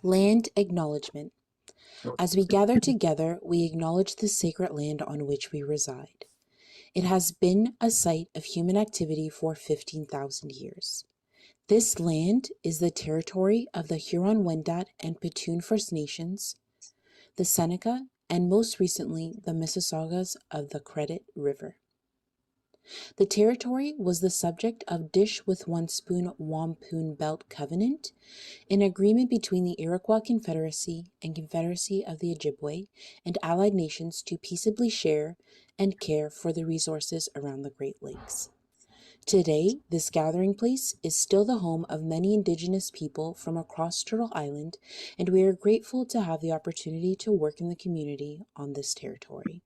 Land acknowledgement. As we gather together, we acknowledge the sacred land on which we reside. It has been a site of human activity for 15,000 years. This land is the territory of the Huron-Wendat and Petun First Nations, the Seneca, and most recently, the Mississaugas of the Credit River. The territory was the subject of Dish with One Spoon Wampum Belt Covenant, an agreement between the Iroquois Confederacy and Confederacy of the Ojibwe and allied nations to peaceably share and care for the resources around the Great Lakes. Today, this gathering place is still the home of many Indigenous people from across Turtle Island, and we are grateful to have the opportunity to work in the community on this territory.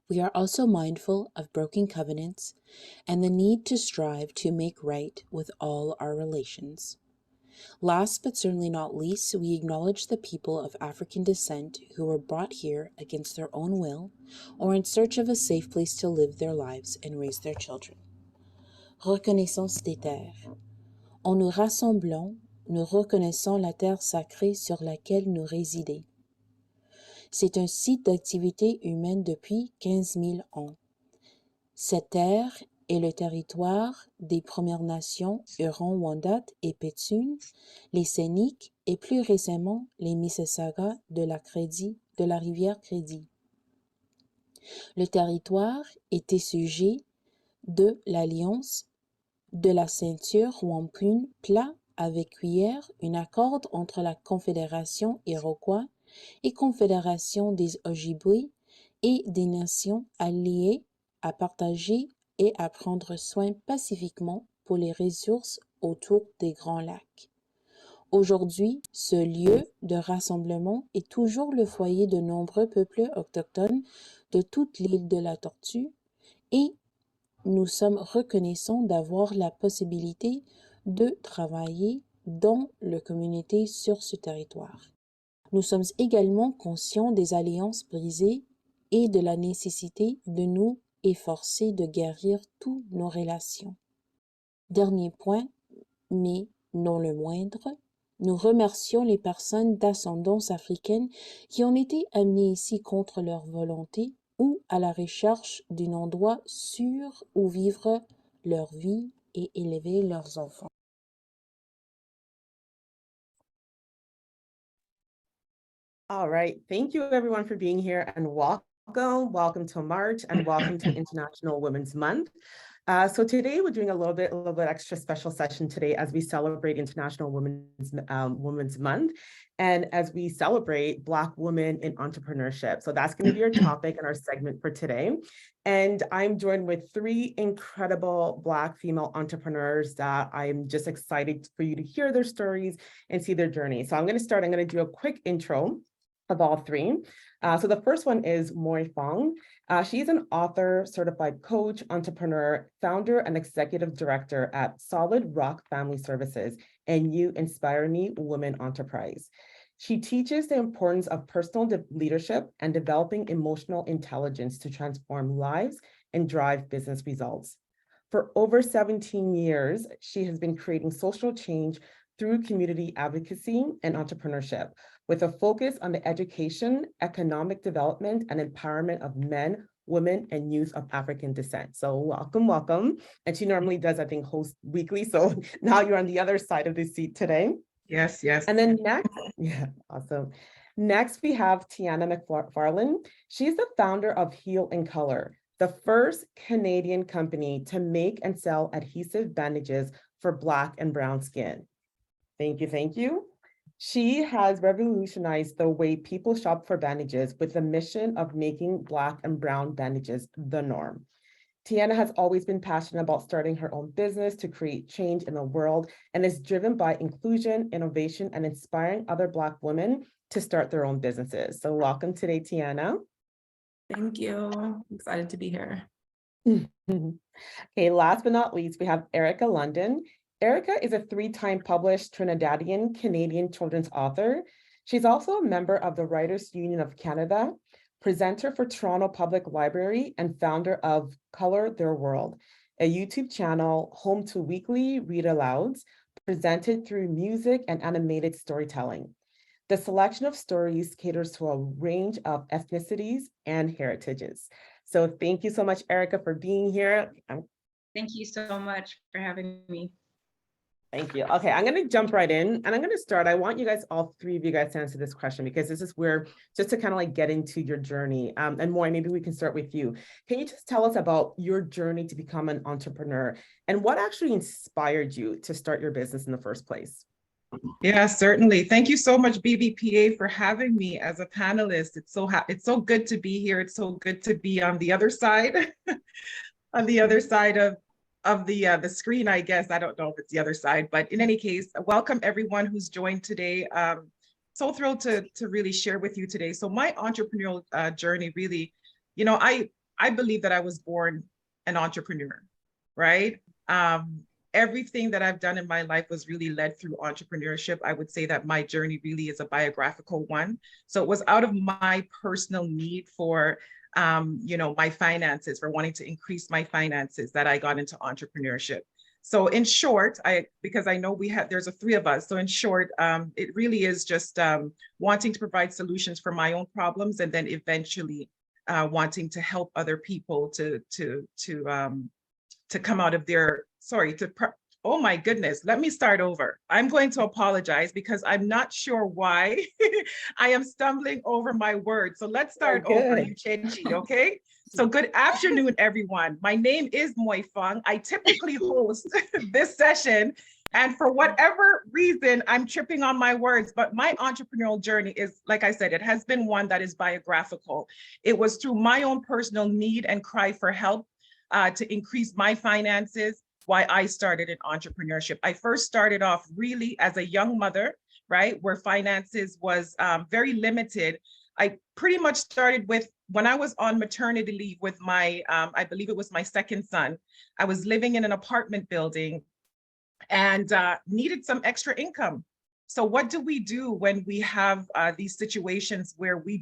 We are also mindful of broken covenants and the need to strive to make right with all our relations. Last but certainly not least, we acknowledge the people of African descent who were brought here against their own will or in search of a safe place to live their lives and raise their children. Reconnaissance des terres. En nous rassemblant, nous reconnaissons la terre sacrée sur laquelle nous résidons. C'est un site d'activité humaine depuis 15 000 ans. Cette terre est le territoire des Premières Nations Huron-Wendat et Petun, les Scéniques et plus récemment les Mississaugas de la rivière Crédit. Le territoire était sujet de l'alliance de la ceinture Wampum plat avec cuillère, un accord entre la Confédération Iroquois et Confédération des Ojibwe et des nations alliées à partager et à prendre soin pacifiquement pour les ressources autour des Grands Lacs. Aujourd'hui, ce lieu de rassemblement est toujours le foyer de nombreux peuples autochtones de toute l'île de la Tortue et nous sommes reconnaissants d'avoir la possibilité de travailler dans la communauté sur ce territoire. Nous sommes également conscients des alliances brisées et de la nécessité de nous efforcer de guérir toutes nos relations. Dernier point, mais non le moindre, nous remercions les personnes d'ascendance africaine qui ont été amenées ici contre leur volonté ou à la recherche d'un endroit sûr où vivre leur vie et élever leurs enfants. All right. Thank you, everyone, for being here, and welcome to March, and welcome to International Women's Month. So today we're doing a little bit extra special session today as we celebrate International Women's Month, and as we celebrate Black women in entrepreneurship. So that's going to be our topic and our segment for today. And I'm joined with three incredible Black female entrepreneurs that I'm just excited for you to hear their stories and see their journey. So I'm going to do a quick intro of all three. So the first one is Fung. She's an author, certified coach, entrepreneur, founder, and executive director at Solid Rock Family Services and You Inspire Me Women Enterprise. She teaches the importance of personal leadership and developing emotional intelligence to transform lives and drive business results. For over 17 years, she has been creating social change through community advocacy and entrepreneurship, with a focus on the education, economic development, and empowerment of men, women, and youth of African descent. So welcome, welcome. And she normally does, I think, host weekly. So now you're on the other side of the seat today. Yes, yes. And then next, yeah, awesome. Next, we have Tianna Mcfarlane. She's the founder of Heal in Color, the first Canadian company to make and sell adhesive bandages for Black and brown skin. Thank you, thank you. She has revolutionized the way people shop for bandages with the mission of making Black and brown bandages the norm. Tianna has always been passionate about starting her own business to create change in the world and is driven by inclusion, innovation, and inspiring other Black women to start their own businesses. So welcome today, Tianna. Thank you. I'm excited to be here. Okay, last but not least, we have Erica London. Erica is a 3-time published Trinidadian Canadian children's author. She's also a member of the Writers' Union of Canada, presenter for Toronto Public Library, and founder of Color Their World, a YouTube channel home to weekly read-alouds presented through music and animated storytelling. The selection of stories caters to a range of ethnicities and heritages. So thank you so much, Erica, for being here. Thank you so much for having me. Thank you. Okay, I'm going to jump right in and I'm going to start. I want you guys, all three of you guys, to answer this question because this is where, just to kind of like get into your journey. And Moy, maybe we can start with you. Can you just tell us about your journey to become an entrepreneur and what actually inspired you to start your business in the first place? Yeah, certainly. Thank you so much, BBPA, for having me as a panelist. It's so good to be here. It's so good to be on the other side, on the other side of the screen, I guess. I don't know if it's the other side, but in any case, welcome everyone who's joined today. So thrilled to really share with you today. So my entrepreneurial journey really, you know, I believe that I was born an entrepreneur, right? Everything that I've done in my life was really led through entrepreneurship. I would say that my journey really is a biographical one. So it was out of my personal need for you know, my finances, for wanting to increase my finances, that I got into entrepreneurship. So in short, because I know there's a 3 of us. So in short, it really is just wanting to provide solutions for my own problems, and then eventually wanting to help other people to come out of their, oh my goodness, let me start over. I'm going to apologize because I'm not sure why I am stumbling over my words. So let's start over, Yuchechi, okay? So good afternoon, everyone. My name is Fung. I typically host this session, and for whatever reason, I'm tripping on my words, but my entrepreneurial journey is, like I said, it has been one that is biographical. It was through my own personal need and cry for help to increase my finances, why I started in entrepreneurship. I first started off really as a young mother, right, where finances was very limited. I pretty much started with, when I was on maternity leave with my, I believe it was my 2nd son, I was living in an apartment building and needed some extra income. So what do we do when we have these situations where we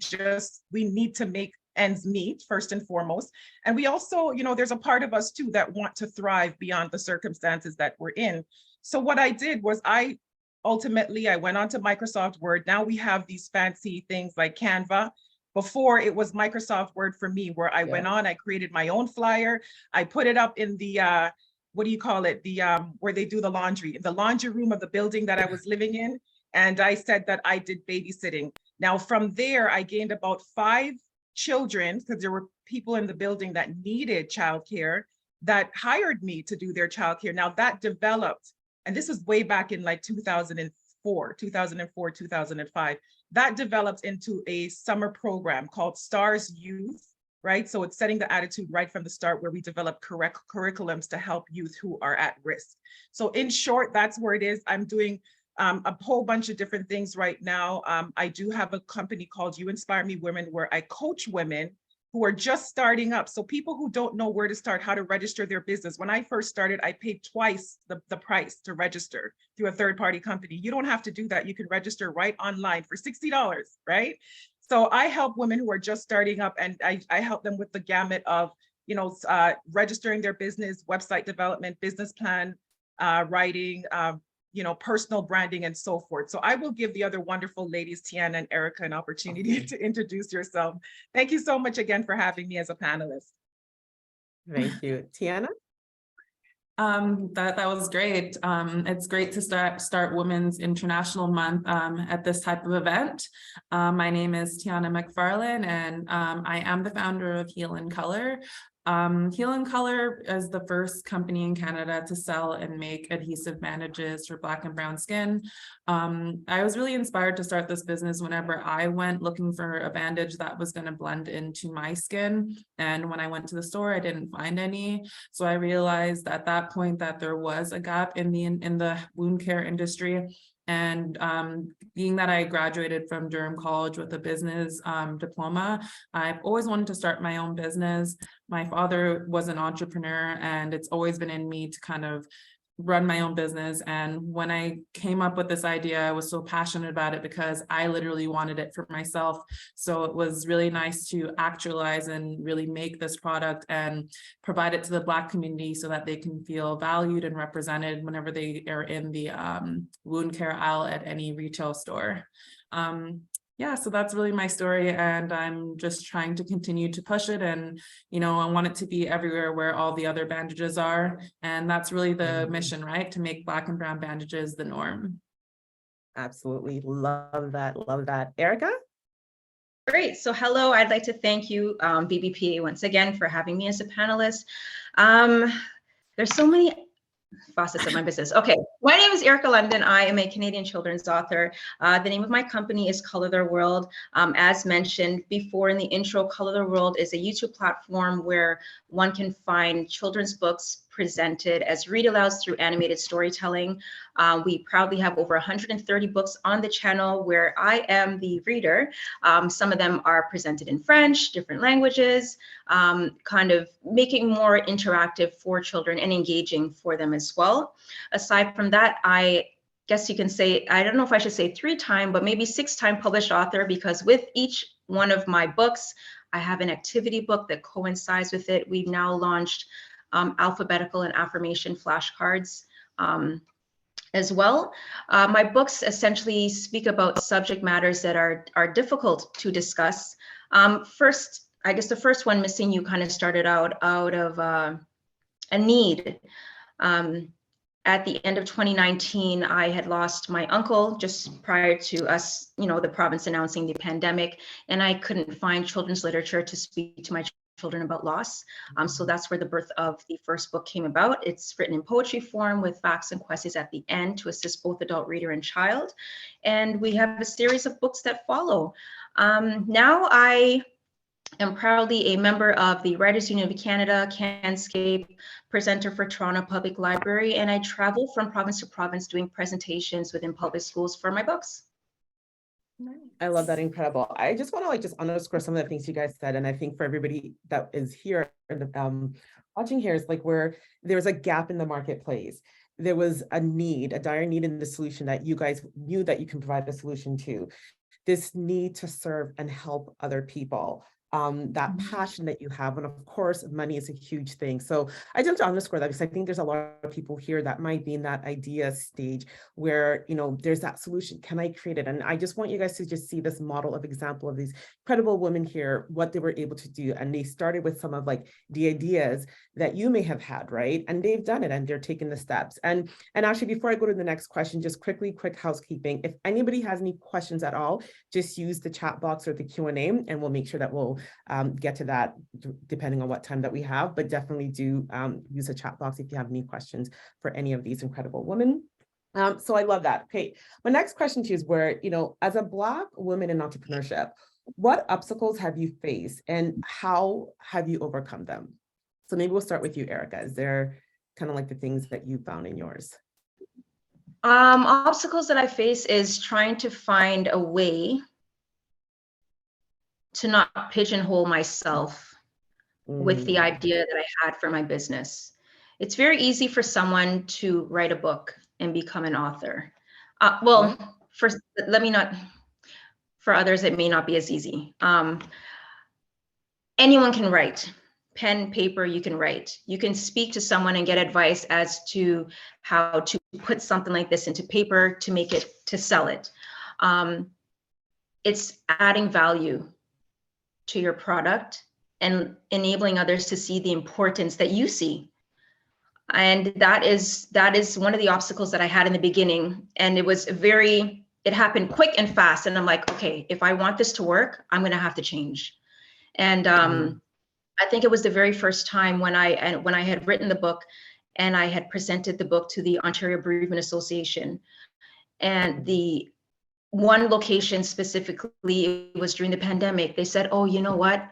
need to make ends meet, first and foremost? And we also, you know, there's a part of us too that want to thrive beyond the circumstances that we're in. So what I did was I went on to Microsoft Word. Now we have these fancy things like Canva. Before, it was Microsoft Word for me, where I went on, I created my own flyer. I put it up in the, what do you call it? The, where they do the laundry room of the building that I was living in. And I said that I did babysitting. Now from there, I gained about 5 children, because there were people in the building that needed childcare, that hired me to do their childcare. Now that developed, and this is way back in like 2004, 2005, that developed into a summer program called Stars Youth, right? So it's setting the attitude right from the start, where we develop correct curriculums to help youth who are at risk. So in short, that's where it is. I'm doing a whole bunch of different things right now. I do have a company called You Inspire Me Women, where I coach women who are just starting up. So people who don't know where to start, how to register their business. When I first started, I paid twice the price to register through a third-party company. You don't have to do that. You can register right online for $60, right? So I help women who are just starting up, and I help them with the gamut of, you know, registering their business, website development, business plan writing, personal branding and so forth. So I will give the other wonderful ladies, Tianna and Erica, an opportunity to introduce yourself. Thank you so much again for having me as a panelist. Thank you. Tianna? That was great. It's great to start Women's International Month at this type of event. My name is Tianna Mcfarlane, and I am the founder of Heal in Color. Heal in Color is the first company in Canada to sell and make adhesive bandages for Black and brown skin. I was really inspired to start this business whenever I went looking for a bandage that was going to blend into my skin. And when I went to the store, I didn't find any. So I realized at that point that there was a gap in the wound care industry. And being that I graduated from Durham College with a business diploma, I've always wanted to start my own business. My father was an entrepreneur, and it's always been in me to kind of run my own business. And when I came up with this idea, I was so passionate about it because I literally wanted it for myself. So it was really nice to actualize and really make this product and provide it to the Black community so that they can feel valued and represented whenever they are in the wound care aisle at any retail store. Yeah, so that's really my story, and I'm just trying to continue to push it. And, I want it to be everywhere where all the other bandages are. And that's really the mission, right? To make Black and brown bandages the norm. Absolutely. Love that. Love that. Erica? Great. So hello, I'd like to thank you, BBPA, once again for having me as a panelist. There's so many facets of my business. Okay, my name is Erica London. I am a Canadian children's author. The name of my company is Color Their World. As mentioned before in the intro, Color Their World is a YouTube platform where one can find children's books presented as read-alouds through animated storytelling. We proudly have over 130 books on the channel where I am the reader. Some of them are presented in French, different languages, kind of making more interactive for children and engaging for them as well. Aside from that, I guess you can say, I don't know if I should say 3-time, but maybe 6-time published author, because with each one of my books, I have an activity book that coincides with it. We've now launched alphabetical and affirmation flashcards as well. My books essentially speak about subject matters that are difficult to discuss. First, I guess the first one, Missing You, kind of started out of a need. At the end of 2019, I had lost my uncle just prior to us, the province announcing the pandemic, and I couldn't find children's literature to speak to my children about loss. So that's where the birth of the first book came about. It's written in poetry form with facts and questions at the end to assist both adult reader and child. And we have a series of books that follow. Now I am proudly a member of the Writers Union of Canada, CanScape, presenter for Toronto Public Library, and I travel from province to province doing presentations within public schools for my books. I love that. Incredible. I just want to just underscore some of the things you guys said. And I think for everybody that is here watching here, is where there's a gap in the marketplace. There was a need, a dire need in the solution that you guys knew that you can provide a solution to. This need to serve and help other people. That passion that you have. And of course, money is a huge thing. So I just want to underscore that, because I think there's a lot of people here that might be in that idea stage where, there's that solution. Can I create it? And I just want you guys to just see this model of example of these incredible women here, what they were able to do. And they started with some of the ideas that you may have had, right? And they've done it and they're taking the steps. And actually, before I go to the next question, just quick housekeeping. If anybody has any questions at all, just use the chat box or the Q&A, and we'll make sure that we'll get to that depending on what time that we have, but definitely do use the chat box if you have any questions for any of these incredible women. So I love that. Okay, my next question to you is where, as a Black woman in entrepreneurship, what obstacles have you faced and how have you overcome them? So maybe we'll start with you, Erica. Is there kind of the things that you found in yours? Obstacles that I face is trying to find a way to not pigeonhole myself with the idea that I had for my business. It's very easy for someone to write a book and become an author. For others, it may not be as easy. Anyone can write, pen, paper, you can write. You can speak to someone and get advice as to how to put something like this into paper to make it, to sell it. It's adding value to your product and enabling others to see the importance that you see. And that is one of the obstacles that I had in the beginning. And it happened quick and fast. And I'm like, okay, if I want this to work, I'm going to have to change. And I think it was the very first time when I had written the book and I had presented the book to the Ontario Bereavement Association. And the one location specifically, it was during the pandemic. They said, oh, you know what?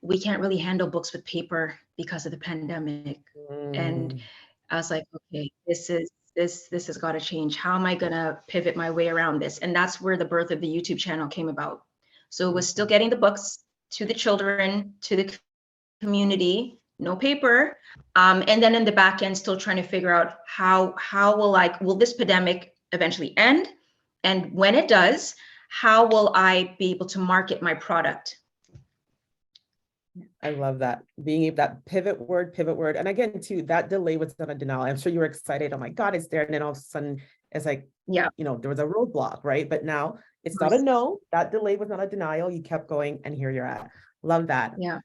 We can't really handle books with paper because of the pandemic. And I was like, okay, this has got to change. How am I going to pivot my way around this? And that's where the birth of the YouTube channel came about. So it was still getting the books to the children, to the community, no paper. And then in the back end, still trying to figure out how will this pandemic eventually end? And when it does, how will I be able to market my product? I love that. Being able, that pivot word. And again, too, that delay was not a denial. I'm sure you were excited. Oh my God, it's there. And then all of a sudden it's like, yeah, there was a roadblock, right? But now it's not a no. That delay was not a denial. You kept going and here you're at. Love that. Yeah.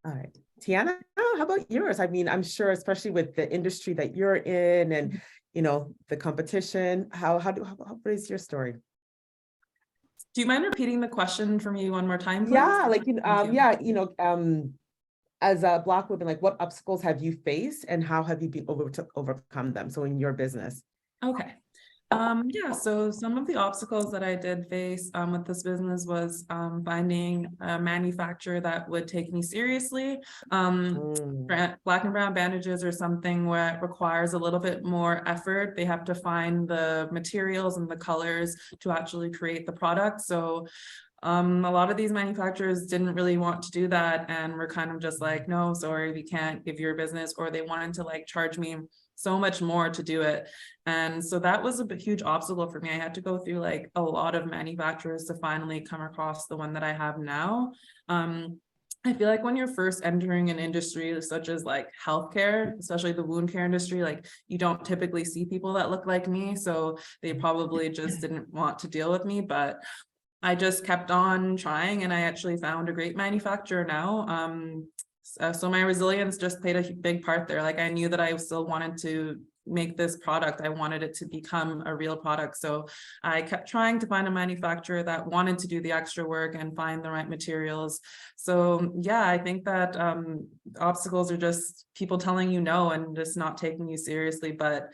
All right. Tianna, how about yours? I mean, I'm sure, especially with the industry that you're in and, the competition, what is your story? Do you mind repeating the question for me one more time, please? Yeah, as a Black woman, like what obstacles have you faced and how have you been able to overcome them? So in your business. Okay. Yeah, so some of the obstacles that I did face with this business was finding a manufacturer that would take me seriously. Black and brown bandages are something where it requires a little bit more effort. They have to find the materials and the colors to actually create the product. So a lot of these manufacturers didn't really want to do that and were kind of just like, no, sorry, we can't give you your business, or they wanted to like charge me so much more to do it. And so that was a huge obstacle for me. I had to go through like a lot of manufacturers to finally come across the one that I have now. I feel like when you're first entering an industry such as like healthcare, especially the wound care industry, like you don't typically see people that look like me. So they probably just didn't want to deal with me, but I just kept on trying and I actually found a great manufacturer now. So my resilience just played a big part there. Like I knew that I still wanted to make this product. I wanted it to become a real product. So I kept trying to find a manufacturer that wanted to do the extra work and find the right materials. So yeah, I think that obstacles are just people telling you no and just not taking you seriously, but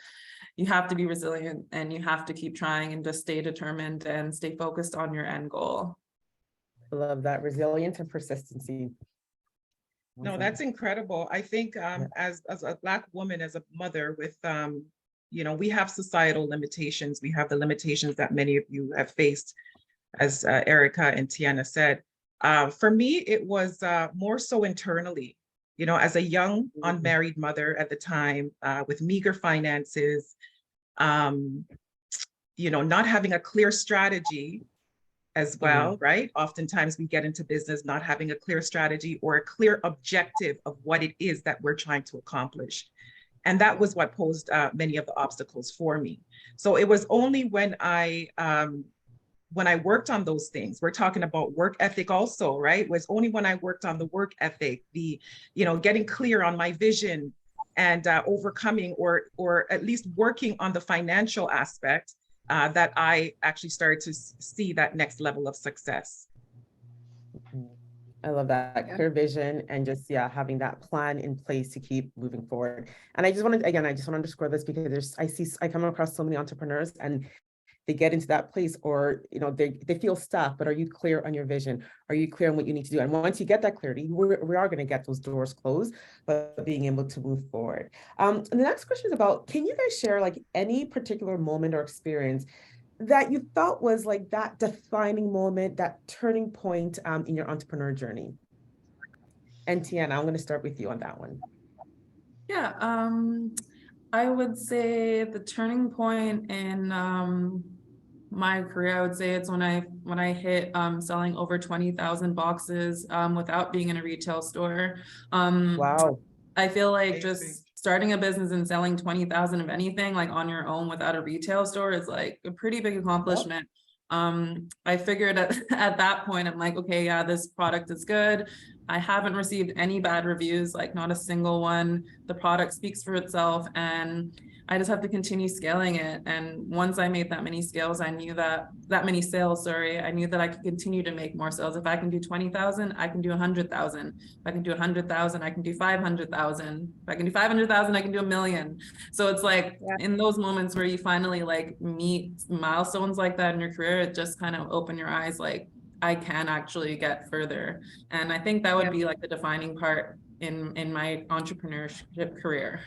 you have to be resilient and you have to keep trying and just stay determined and stay focused on your end goal. I love that, resilience and persistency. No, that's incredible. I think as a Black woman, as a mother with, we have societal limitations. We have the limitations that many of you have faced, as Erica and Tianna said. For me, it was more so internally, as a young unmarried mother at the time with meager finances, not having a clear strategy as well, right? Oftentimes we get into business not having a clear strategy or a clear objective of what it is that we're trying to accomplish. And that was what posed many of the obstacles for me. So it was only when I worked on those things, we're talking about work ethic also, right? It was only when I worked on the work ethic, the, getting clear on my vision and overcoming or at least working on the financial aspect that I actually started to see that next level of success. I love that clear vision and just, having that plan in place to keep moving forward. And I just want to underscore this because I come across so many entrepreneurs and they get into that place or, they feel stuck, but are you clear on your vision? Are you clear on what you need to do? And once you get that clarity, we are going to get those doors closed, but being able to move forward. And the next question is about, can you guys share like any particular moment or experience that you thought was like that defining moment, that turning point in your entrepreneur journey? And Tianna, I'm going to start with you on that one. Yeah, I would say the turning point in my career, I would say it's when I hit selling over 20,000 boxes without being in a retail store. Wow. I feel like Amazing. just starting a business and selling 20,000 of anything like on your own without a retail store is like a pretty big accomplishment. I figured at that point, I'm like, okay, yeah, this product is good. I haven't received any bad reviews, like not a single one. The product speaks for itself, and I just have to continue scaling it. And once I made that many sales, I knew that I knew that I could continue to make more sales. If I can do 20,000, I can do 100,000. If I can do 100,000, I can do 500,000. If I can do 500,000, I can do 1,000,000. So it's like in those moments where you finally like meet milestones like that in your career, it just kind of open your eyes, like I can actually get further. And I think that would be like the defining part in my entrepreneurship career.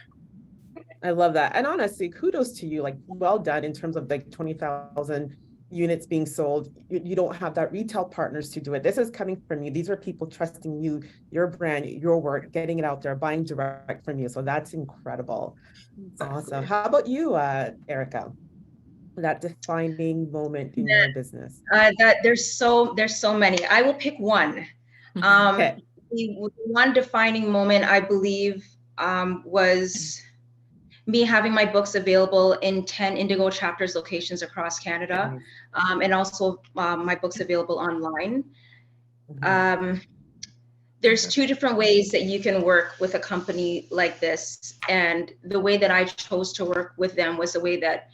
I love that. And honestly, kudos to you, like well done in terms of like 20,000 units being sold. You don't have that retail partners to do it. This is coming from you. These are people trusting you, your brand, your work, getting it out there, buying direct from you. So that's incredible. Exactly. Awesome. How about you, Erica? That defining moment in your business. That there's so many. I will pick one. Okay. The one defining moment I believe was me having my books available in 10 Indigo Chapters locations across Canada, and also my books available online. There's two different ways that you can work with a company like this, and the way that I chose to work with them was the way that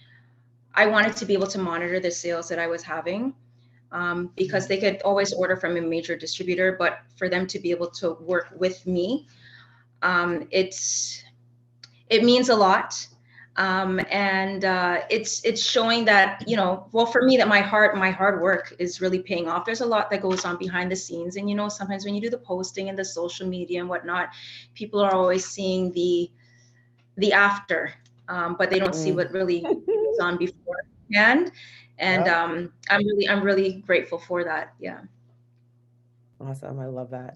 I wanted to be able to monitor the sales that I was having, because they could always order from a major distributor, but for them to be able to work with me, it means a lot. And it's showing that, you know, well, for me, that my hard work is really paying off. There's a lot that goes on behind the scenes. And, you know, sometimes when you do the posting and the social media and whatnot, people are always seeing the after, but they don't see what really goes on beforehand. And I'm really grateful for that. Yeah. Awesome. I love that.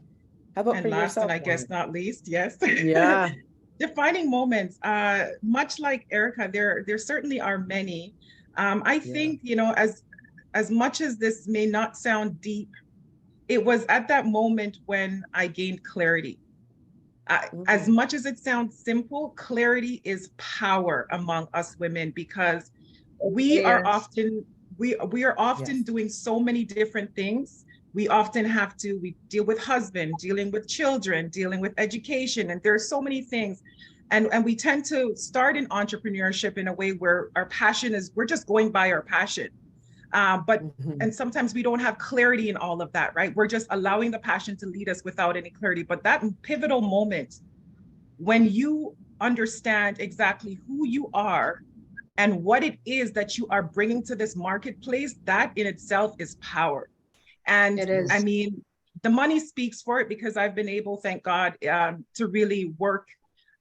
How about And for last yourself? and I guess not least, yes. Yeah. Defining moments, much like Erica, there certainly are many. I think, you know, as much as this may not sound deep, it was at that moment when I gained clarity. As much as it sounds simple, clarity is power among us women, because we are often doing so many different things. We often we deal with husband, dealing with children, dealing with education, and there are so many things. And we tend to start in entrepreneurship in a way where our passion is, we're just going by our passion. And sometimes we don't have clarity in all of that, right? We're just allowing the passion to lead us without any clarity. But that pivotal moment, when you understand exactly who you are and what it is that you are bringing to this marketplace, that in itself is power. And It is. I mean, the money speaks for it, because I've been able, thank God, to really work,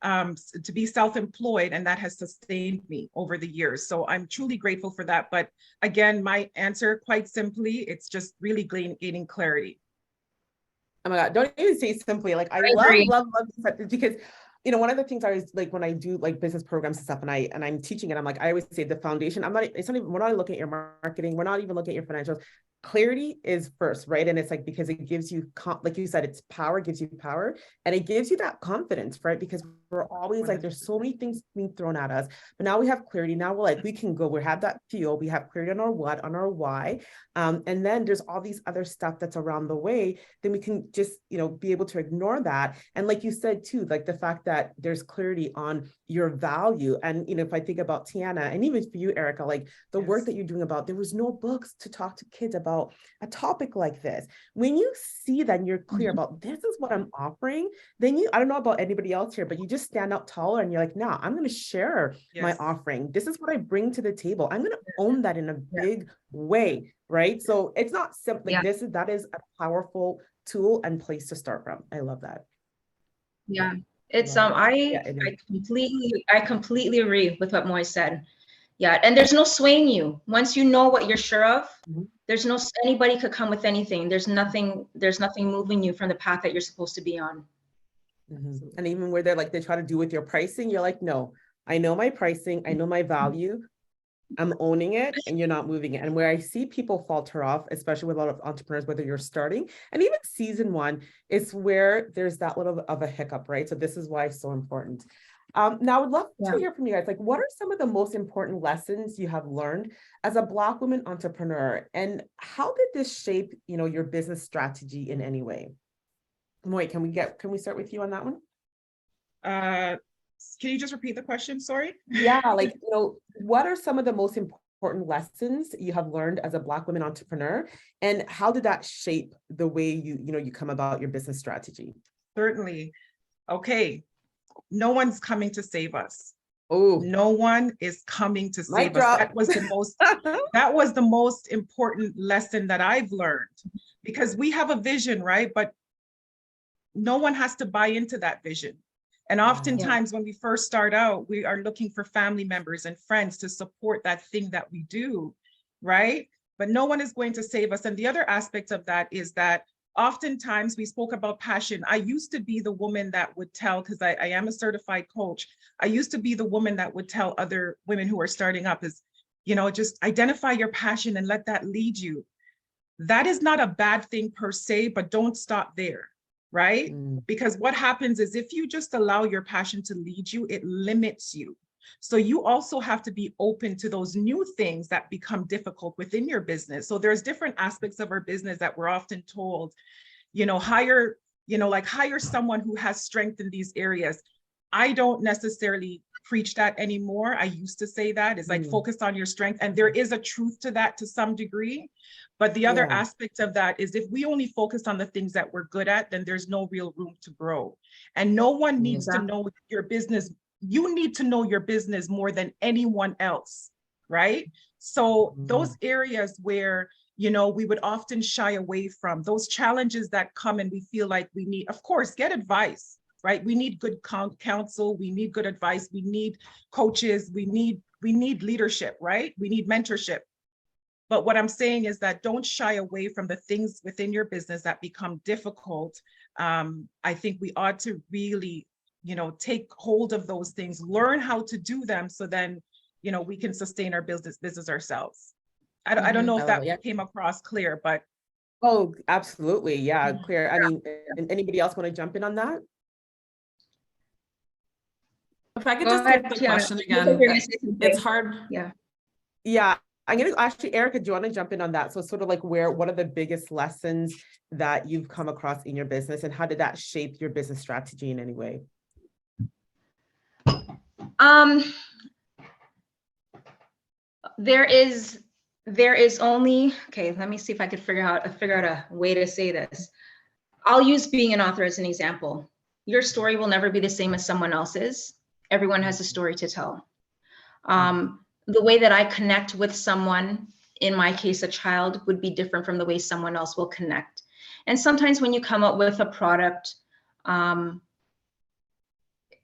to be self-employed, and that has sustained me over the years. So I'm truly grateful for that. But again, my answer, quite simply, it's just really gaining clarity. Oh my God, don't even say simply. Like I love because, you know, one of the things I was like, when I do like business programs and stuff, and I'm teaching it, I'm like, I always say the foundation, we're not looking at your marketing. We're not even looking at your financials. Clarity is first, right? And it's like, because it gives you, like you said, it's power, gives you power, and it gives you that confidence, right? Because we're always like, there's so many things being thrown at us, but now we have clarity. Now we're like, we can go, we have that fuel, we have clarity on our what, on our why. And then there's all these other stuff that's around the way, then we can just, you know, be able to ignore that. And like you said too, like the fact that there's clarity on your value. And, you know, if I think about Tianna, and even for you, Erica, like the work that you're doing about, there was no books to talk to kids about a topic like this. When you see that and you're clear about, this is what I'm offering, then I don't know about anybody else here, but you just stand up taller and you're like, no, I'm going to share my offering. This is what I bring to the table. I'm going to own that in a big way, right? So it's not simply that is a powerful tool and place to start from. I love that. Yeah, it's I completely agree with what Moy said. Yeah, and there's no swaying you. Once you know what you're sure of, there's no, anybody could come with anything. There's nothing moving you from the path that you're supposed to be on. And even where they try to do with your pricing, you're like, no, I know my pricing, I know my value. I'm owning it, and you're not moving it. And where I see people falter off, especially with a lot of entrepreneurs, whether you're starting and even season one, is where there's that little bit of a hiccup, right? So this is why it's so important. Now I would love to hear from you guys. Like, what are some of the most important lessons you have learned as a Black woman entrepreneur? And how did this shape, your business strategy in any way? Moy, can we start with you on that one? Can you just repeat the question? Sorry. Yeah, like, what are some of the most important lessons you have learned as a Black woman entrepreneur, and how did that shape the way you come about your business strategy? Certainly. Okay. No one's coming to save us. Oh, no one is coming to mic save us. drop. That was the most important lesson that I've learned, because we have a vision, right? But no one has to buy into that vision. And oftentimes when we first start out, we are looking for family members and friends to support that thing that we do, right? But no one is going to save us. And the other aspect of that is that oftentimes we spoke about passion. I used to be the woman that would tell, because I am a certified coach, I used to be the woman that would tell other women who are starting up is, just identify your passion and let that lead you. That is not a bad thing per se, but don't stop there, right? Because what happens is if you just allow your passion to lead you, it limits you. So you also have to be open to those new things that become difficult within your business. So there's different aspects of our business that we're often told, hire someone who has strength in these areas. I don't necessarily preach that anymore. I used to say that. It's like focus on your strength. And there is a truth to that to some degree. But the other aspect of that is if we only focus on the things that we're good at, then there's no real room to grow. And no one needs to know your business. You need to know your business more than anyone else, right? So those areas where, we would often shy away from, those challenges that come and we feel like we need, of course, get advice, right? We need good counsel, we need good advice, we need coaches, we need leadership, right? We need mentorship. But what I'm saying is that don't shy away from the things within your business that become difficult. I think we ought to really, take hold of those things, learn how to do them, so then, we can sustain our business ourselves. I don't know if that came across clear, but. Oh, absolutely. Yeah, clear. I mean, anybody else want to jump in on that? If I could just get the question again, it's hard. Yeah, I'm going to actually, Erica, do you want to jump in on that? So sort of like what are the biggest lessons that you've come across in your business, and how did that shape your business strategy in any way? There is only, okay, let me see if I could figure out a way to say this. I'll use being an author as an example. Your story will never be the same as someone else's. Everyone has a story to tell. The way that I connect with someone, in my case, a child, would be different from the way someone else will connect. And sometimes when you come up with a product,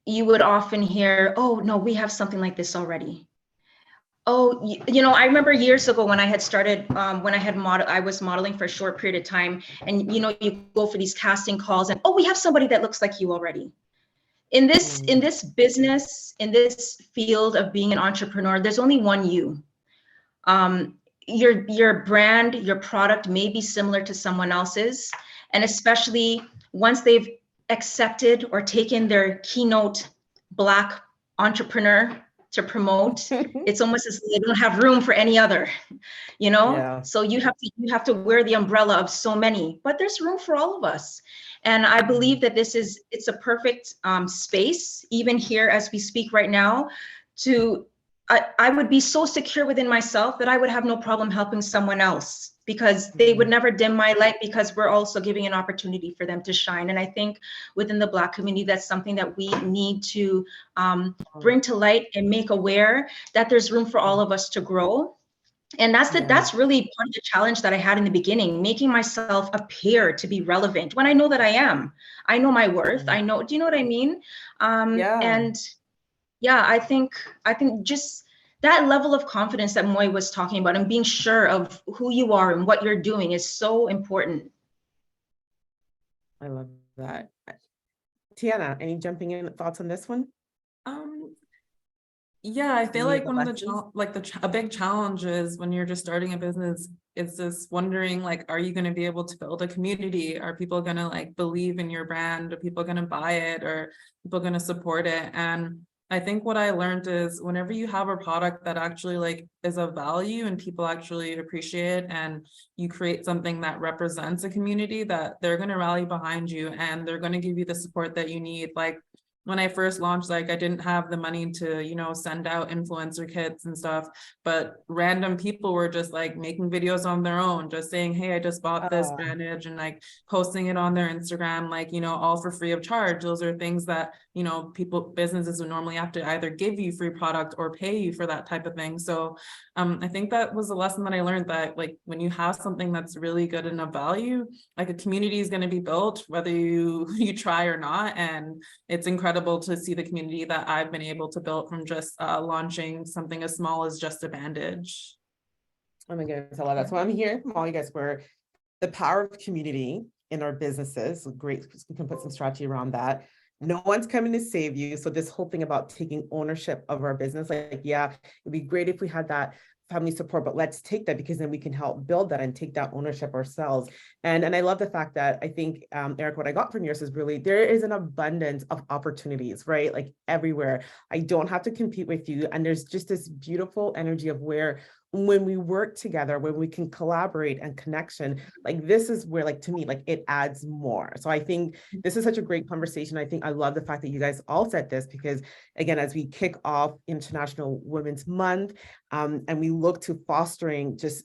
you would often hear, oh, no, we have something like this already. Oh, I remember years ago when I had started, when I was modeling for a short period of time, and you go for these casting calls and, oh, we have somebody that looks like you already. In this business, in this field of being an entrepreneur, there's only one you. Your brand, your product may be similar to someone else's, and especially once they've accepted or taken their keynote Black entrepreneur to promote, it's almost as if they don't have room for any other, So you have to wear the umbrella of so many, but there's room for all of us. And I believe that it's a perfect space, even here as we speak right now, I would be so secure within myself that I would have no problem helping someone else, because they would never dim my light, because we're also giving an opportunity for them to shine. And I think within the Black community, that's something that we need to bring to light and make aware that there's room for all of us to grow. And that's really part of the challenge that I had in the beginning, making myself appear to be relevant when I know that I am. I know my worth. I know, do you know what I mean? And yeah, I think just that level of confidence that Moy was talking about, and being sure of who you are and what you're doing, is so important. I love that. Tianna, any jumping in thoughts on this one? Yeah, I feel Any like of the one of the lessons? a big challenge is when you're just starting a business, it's just wondering like, are you going to be able to build a community? Are people going to like believe in your brand? Are people going to buy it? Or people going to support it? And I think what I learned is whenever you have a product that actually like is of value and people actually appreciate it, and you create something that represents a community, that they're going to rally behind you and they're going to give you the support that you need. Like when I first launched, like I didn't have the money to, you know, send out influencer kits and stuff, but random people were just like making videos on their own, just saying, hey, I just bought this bandage, and like posting it on their Instagram, like, you know, all for free of charge. Those are things that, you know, businesses would normally have to either give you free product or pay you for that type of thing. So I think that was a lesson that I learned, that like when you have something that's really good and of value, like a community is going to be built whether you try or not. And it's incredible to see the community that I've been able to build from just launching something as small as just a bandage. Oh my goodness, I love that. So I'm hearing from all you guys where the power of community in our businesses, great, we can put some strategy around that. No one's coming to save you. So this whole thing about taking ownership of our business, like, yeah, it'd be great if we had that family support, but let's take that, because then we can help build that and take that ownership ourselves. And I love the fact that I think, Eric, what I got from yours is really, there is an abundance of opportunities, right? Like everywhere. I don't have to compete with you. And there's just this beautiful energy of where when we work together, when we can collaborate and connection, like this is where, like, to me, like it adds more. So I think this is such a great conversation. I think I love the fact that you guys all said this, because again, as we kick off International Women's Month, and we look to fostering just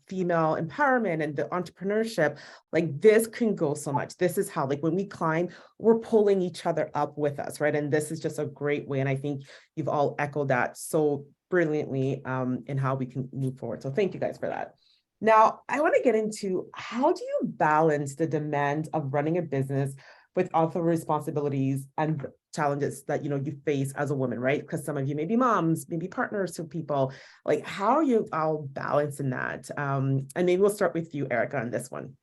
female empowerment and the entrepreneurship, like this can go so much. This is how, like when we climb, we're pulling each other up with us, right? And this is just a great way. And I think you've all echoed that so brilliantly in how we can move forward. So thank you guys for that. Now, I want to get into, how do you balance the demands of running a business with also responsibilities and challenges that, you know, you face as a woman, right? Because some of you may be moms, maybe partners to people. Like, how are you all balancing that? And maybe we'll start with you, Erica, on this one.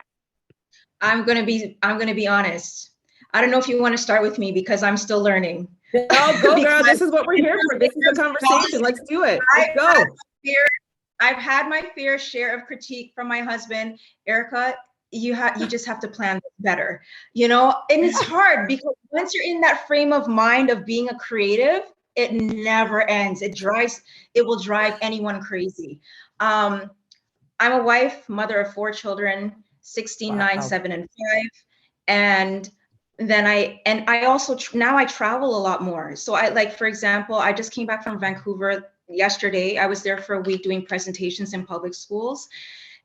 I'm gonna be honest. I don't know if you want to start with me because I'm still learning. No, go girl. This is what we're here for. This is the conversation. Let's do it. Let's go. I've had my fair share of critique from my husband. Erica, you just have to plan better, you know? And it's hard because once you're in that frame of mind of being a creative, it never ends. It will drive anyone crazy. I'm a wife, mother of 4 children, 16, 9, 7, and 5. And then I also now I travel a lot more. So I, like, for example, I just came back from Vancouver yesterday. I was there for a week doing presentations in public schools,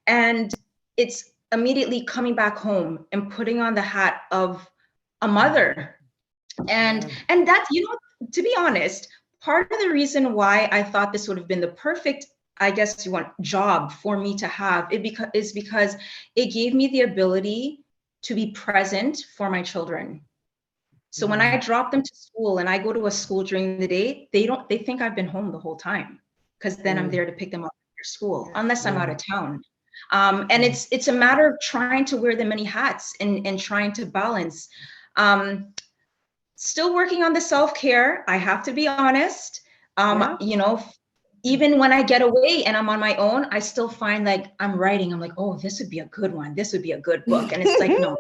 and it's immediately coming back home and putting on the hat of a mother. And that's, you know, to be honest, part of the reason why I thought this would have been the perfect, I guess you want, job for me to have it is because it gave me the ability to be present for my children. So when I drop them to school and I go to a school during the day, they think I've been home the whole time, because then I'm there to pick them up at their school, unless I'm out of town. And it's a matter of trying to wear the many hats and trying to balance. Still working on the self-care, I have to be honest. You know, even when I get away and I'm on my own, I still find, like, I'm writing, I'm like, oh, this would be a good one. This would be a good book. And it's like, no,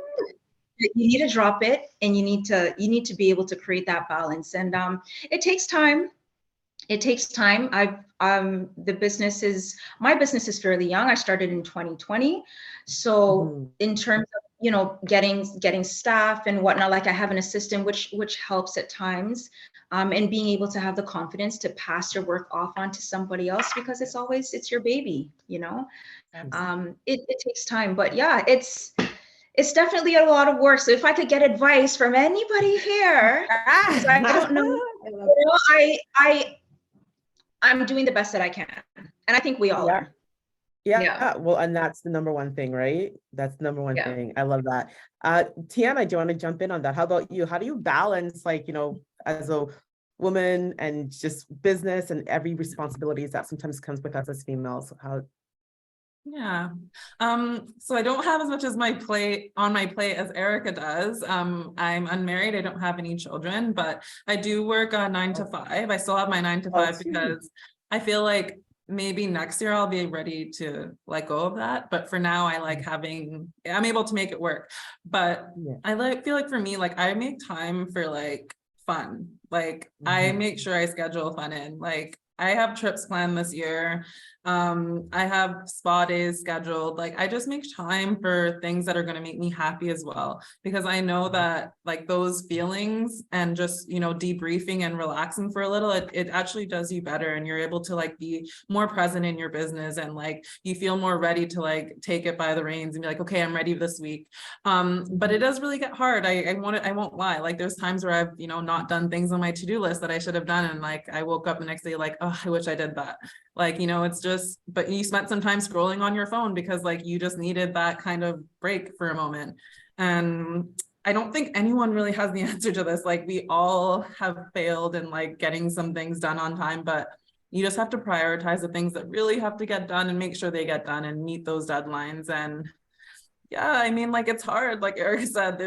you need to drop it, and you need to be able to create that balance. And it takes time. It takes time. my business is fairly young. I started in 2020. So in terms of, you know, getting staff and whatnot, like I have an assistant, which helps at times. And being able to have the confidence to pass your work off onto somebody else, because it's your baby, you know. It takes time, but yeah, it's definitely a lot of work. So if I could get advice from anybody here, I don't know, you know, I'm doing the best that I can, and I think we all are. Yeah. Well, and that's the number one thing, right? That's the number one thing. I love that. Tianna, do you want to jump in on that? How about you? How do you balance, like, you know, as a woman and just business and every responsibilities that sometimes comes with us as females? How? Yeah. So I don't have as much as my plate on my plate as Erica does. I'm unmarried. I don't have any children, but I do work 9 to 5. I still have my 9 to 5 because I feel like maybe next year I'll be ready to let go of that. But for now, I like I'm able to make it work. But I feel like for me, like I make time for like fun. Like I make sure I schedule fun in. Like I have trips planned this year. I have spa days scheduled. Like I just make time for things that are going to make me happy as well, because I know that like those feelings and just, you know, debriefing and relaxing for a little, it actually does you better, and you're able to like be more present in your business, and like you feel more ready to like take it by the reins and be like, okay, I'm ready this week. But it does really get hard. I won't lie. Like there's times where I've, you know, not done things on my to-do list that I should have done. And like, I woke up the next day like, oh, I wish I did that. Like, you know, it's just, but you spent some time scrolling on your phone because like you just needed that kind of break for a moment. And I don't think anyone really has the answer to this. Like we all have failed in like getting some things done on time, but you just have to prioritize the things that really have to get done and make sure they get done and meet those deadlines. And yeah, I mean, like it's hard. Like Eric said,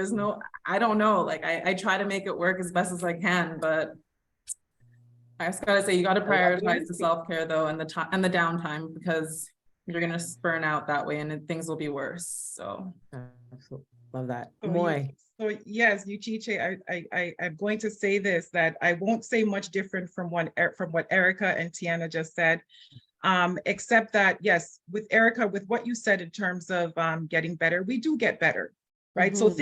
I don't know. Like I try to make it work as best as I can, but I just gotta say, you gotta prioritize the self-care though, and the time and the downtime, because you're gonna burn out that way, and things will be worse. So Absolutely. Love that. So yes, Uchiche, I'm going to say this, that I won't say much different from what Erica and Tianna just said, except that yes, with Erica, with what you said in terms of getting better, we do get better. Right. So it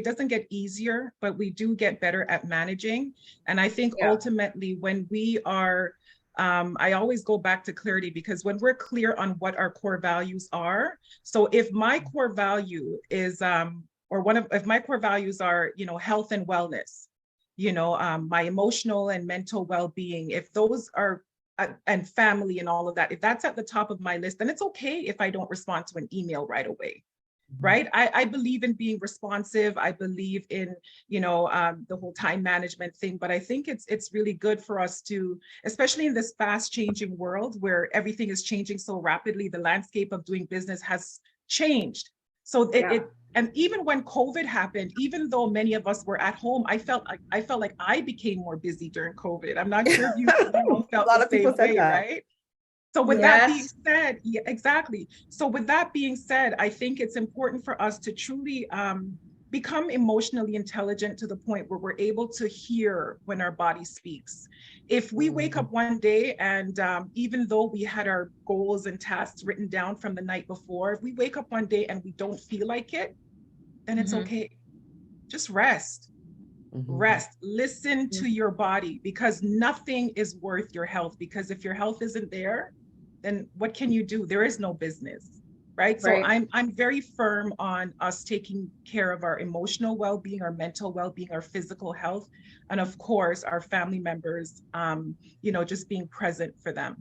doesn't get easier, but we do get better at managing. And I think ultimately when we are, I always go back to clarity, because when we're clear on what our core values are. So if my core value is, if my core values are, you know, health and wellness, you know, my emotional and mental well-being, if those are, and family and all of that, if that's at the top of my list, then it's okay if I don't respond to an email right away. Right. I believe in being responsive. I believe in, you know, the whole time management thing, but I think it's really good for us to, especially in this fast changing world where everything is changing so rapidly, the landscape of doing business has changed. So and even when COVID happened, even though many of us were at home, I felt like I became more busy during COVID. I'm not sure if you all felt the same way, right? So with that being said, yeah, exactly. So with that being said, I think it's important for us to truly become emotionally intelligent to the point where we're able to hear when our body speaks. If we wake up one day and even though we had our goals and tasks written down from the night before, if we wake up one day and we don't feel like it, then it's okay. Just rest. Rest, listen to your body, because nothing is worth your health. Because if your health isn't there, then what can you do? There is no business, right? So I'm very firm on us taking care of our emotional well-being, our mental well-being, our physical health, and of course, our family members, you know, just being present for them.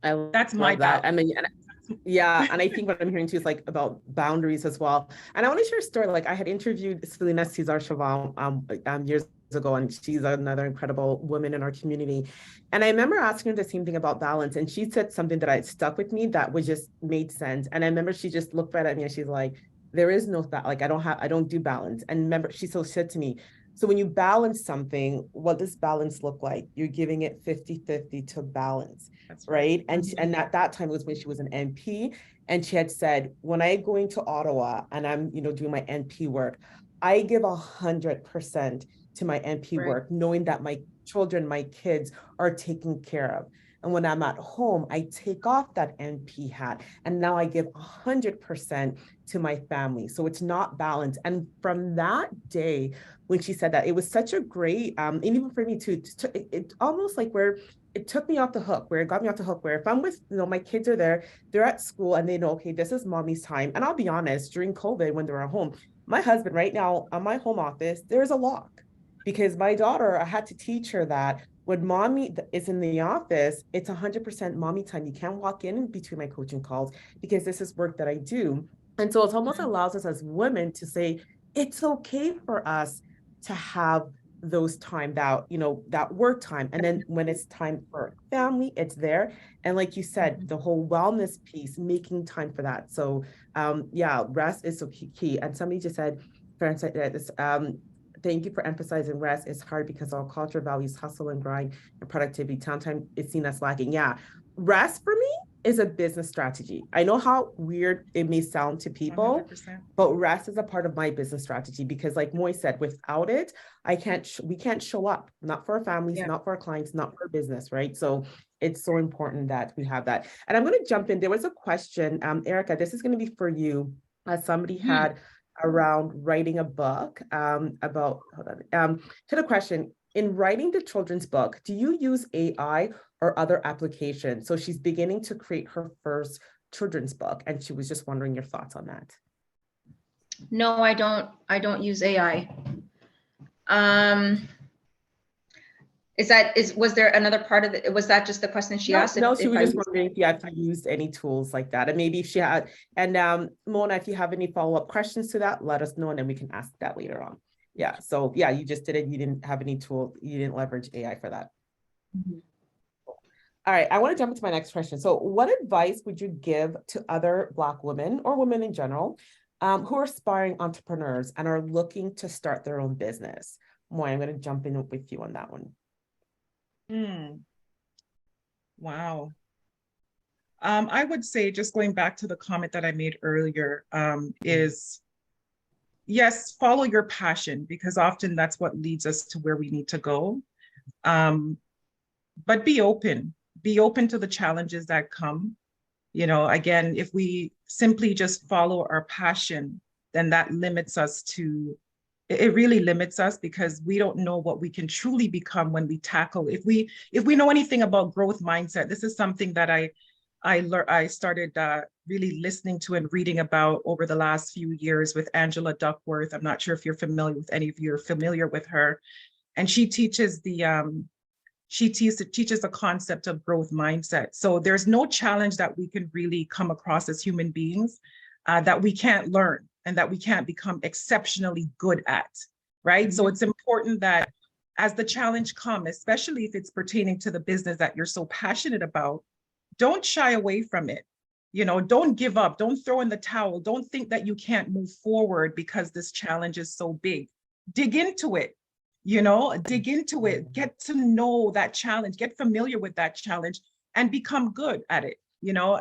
That's my that. I mean, and I think what I'm hearing too is like about boundaries as well. And I want to share a story. Like I had interviewed Selena Cesar-Chauvin years ago, and she's another incredible woman in our community. And I remember asking her the same thing about balance, and she said something that had stuck with me that was just made sense. And I remember she just looked right at me and she's like, there is no like I don't do balance. And remember, she still said to me, so when you balance something, what does balance look like? You're giving it 50-50 to balance. That's right. And at that time was when she was an NP, and she had said, when I go into Ottawa and I'm, you know, doing my NP work, I give 100% to my NP work, knowing that my children, my kids are taken care of. And when I'm at home, I take off that NP hat, and now I give 100% to my family. So it's not balanced. And from that day, when she said that, it was such a great, and even for me too, it almost like where it took me off the hook, where it got me off the hook, where if I'm with, you know, my kids are there, they're at school and they know, okay, this is mommy's time. And I'll be honest, during COVID, when they were at home, my husband right now on my home office, there's a lock, because my daughter, I had to teach her that when mommy is in the office, it's 100% mommy time. You can't walk in between my coaching calls because this is work that I do. And so it almost allows us as women to say, it's okay for us to have those time that, that work time. And then when it's time for family, it's there. And like you said, the whole wellness piece, making time for that. So yeah, rest is so key. And somebody just said, thank you for emphasizing rest. It's hard because our culture values hustle and grind and productivity. Sometimes it's seen as lacking. Yeah. Rest for me is a business strategy. I know how weird it may sound to people, 100%. but rest is a part of my business strategy because like Moy said, without it, we can't show up, not for our families, not for our clients, not for our business, right? So it's so important that we have that. And I'm going to jump in. There was a question, Erica, this is going to be for you. Somebody had around writing a book about, to the question, in writing the children's book, do you use AI or other applications? So she's beginning to create her first children's book, and she was just wondering your thoughts on that. No, I don't use AI. Was there another part of it? Was that just the question she asked? No, she was just wondering if you used any tools like that. And maybe if she had, and Mona, if you have any follow-up questions to that, let us know, and then we can ask that later on. Yeah, so yeah, you just did it. You didn't have any tool, you didn't leverage AI for that. All right, I want to jump into my next question. So what advice would you give to other Black women or women in general who are aspiring entrepreneurs and are looking to start their own business? Moy, I'm going to jump in with you on that one. Wow. I would say, just going back to the comment that I made earlier, is yes, follow your passion, because often that's what leads us to where we need to go. But be open to the challenges that come. Again, if we simply just follow our passion, then that limits us to, it really limits us, because we don't know what we can truly become when we tackle. If we know anything about growth mindset, this is something that I started really listening to and reading about over the last few years with Angela Duckworth. I'm not sure if you're familiar with any of you are familiar with her, and she teaches the concept of growth mindset. So there's no challenge that we can really come across as human beings that we can't learn and that we can't become exceptionally good at, right? So it's important that as the challenge comes, especially if it's pertaining to the business that you're so passionate about, don't shy away from it. Don't give up, don't throw in the towel, don't think that you can't move forward because this challenge is so big. Dig into it. Dig into it, get to know that challenge, get familiar with that challenge, and become good at it.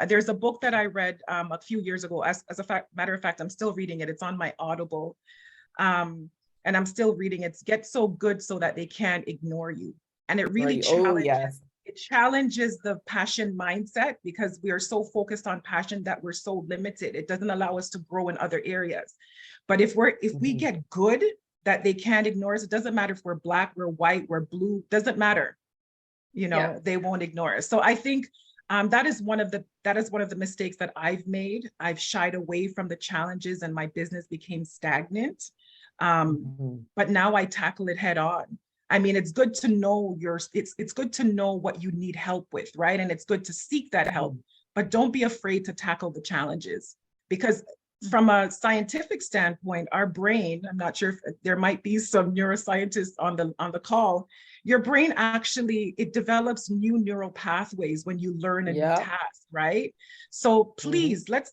There's a book that I read a few years ago. As a matter of fact, I'm still reading it. It's on my Audible. And I'm still reading it. Get so good so that they can't ignore you. And it really challenges the passion mindset, because we are so focused on passion that we're so limited. It doesn't allow us to grow in other areas. But if we get good, that they can't ignore us. It doesn't matter if we're Black, we're white, we're blue, doesn't matter. They won't ignore us. So I think that is one of the mistakes that I've made. I've shied away from the challenges and my business became stagnant. But now I tackle it head on. I mean, it's good to know it's good to know what you need help with, right? And it's good to seek that help, but don't be afraid to tackle the challenges, because from a scientific standpoint, our brain, I'm not sure if there might be some neuroscientists on the call, your brain actually, it develops new neural pathways when you learn a new task, right? So please, let's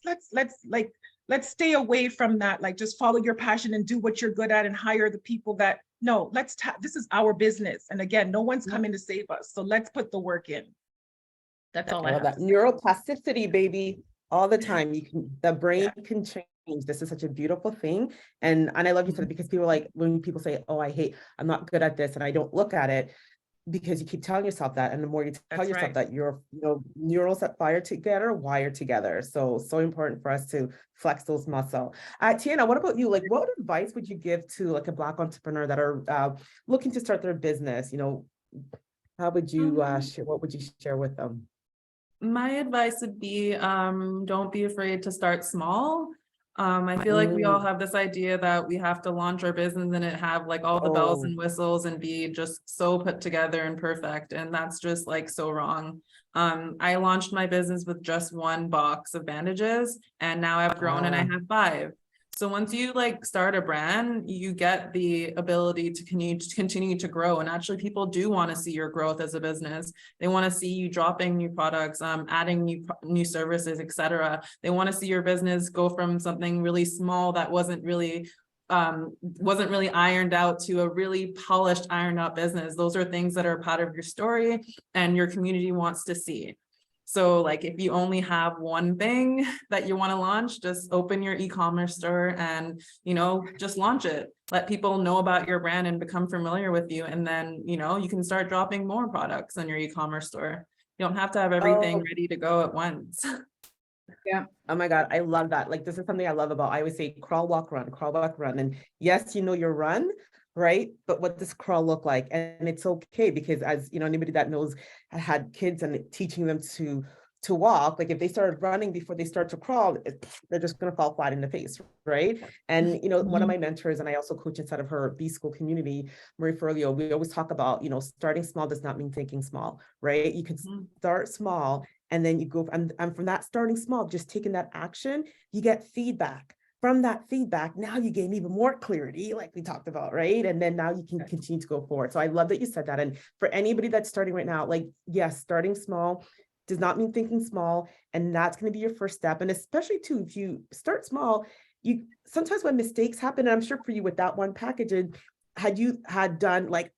stay away from that. Like, just follow your passion and do what you're good at and hire the people that, no, this is our business. And again, no one's coming to save us. So let's put the work in. That's all I have. That neuroplasticity, baby. All the time, the brain can change. This is such a beautiful thing, and I love you for that, because people when people say, "Oh, I'm not good at this," and I don't look at it, because you keep telling yourself that, and the more you tell yourself that, your neurals that fire together wire together. So important for us to flex those muscles. Tianna, what about you? What advice would you give to a Black entrepreneur that are looking to start their business? How would you share? What would you share with them? My advice would be, don't be afraid to start small. I feel like we all have this idea that we have to launch our business and it have all the bells and whistles and be just so put together and perfect. And that's just so wrong. I launched my business with just one box of bandages, and now I've grown and I have 5. So once you like start a brand, you get the ability to continue to grow. And actually people do want to see your growth as a business. They want to see you dropping new products, adding new services, etc. They want to see your business go from something really small that wasn't really ironed out to a really polished, ironed out business. Those are things that are part of your story and your community wants to see. So like if you only have one thing that you want to launch, just open your e-commerce store and, you know, just launch it. Let people know about your brand and become familiar with you. And then, you know, you can start dropping more products in your e-commerce store. You don't have to have everything ready to go at once. Yeah. Oh my God, I love that. Like, this is something I love about, I always say crawl, walk, run, crawl, walk, run. And yes, you know your run, right? But what does crawl look like? And it's okay because, as you know, anybody that knows had kids and teaching them to walk, like if they started running before they start to crawl, they're just going to fall flat in the face, right? And you know, one of my mentors, and I also coach inside of her B School community, Mcfarlane, we always talk about, you know, starting small does not mean thinking small, right? You can start small and then you go, and from that starting small, just taking that action, you get feedback. From that feedback, now you gain even more clarity, like we talked about, right? And then now you can continue to go forward. So I love that you said that. And for anybody that's starting right now, like, yes, starting small does not mean thinking small. And that's going to be your first step. And especially too, if you start small, you sometimes when mistakes happen, and I'm sure for you with that one packaging, had you had done like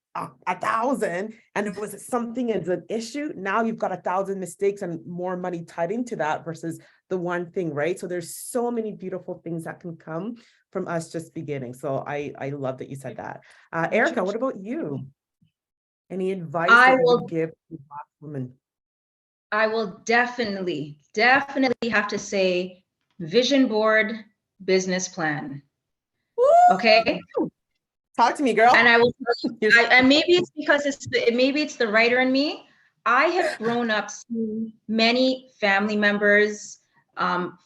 1,000 and it was something as an issue, now you've got 1,000 mistakes and more money tied into that versus the one thing, right? So there's so many beautiful things that can come from us just beginning. So I love that you said that. Erica, what about you? Any advice that you would give to Black women? I will definitely have to say vision board, business plan. Woo! Okay. Talk to me, girl. And I will, and maybe it's because it's the writer in me. I have grown up seeing many family members,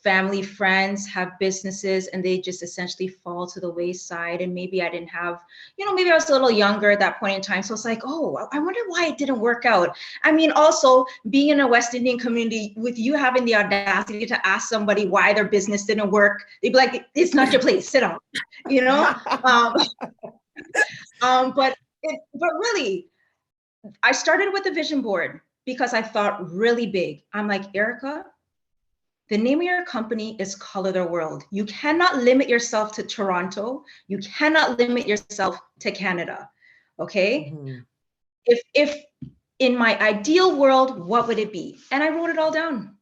family friends have businesses and they just essentially fall to the wayside. And maybe I didn't have, you know, maybe I was a little younger at that point in time. So it's like, oh, I wonder why it didn't work out. I mean, also being in a West Indian community with you having the audacity to ask somebody why their business didn't work, they'd be like, it's not your place, sit down, you know? But really, I started with a vision board because I thought really big. I'm like, Erica, the name of your company is Color the World. You cannot limit yourself to Toronto. You cannot limit yourself to Canada. Okay. If in my ideal world, what would it be? And I wrote it all down.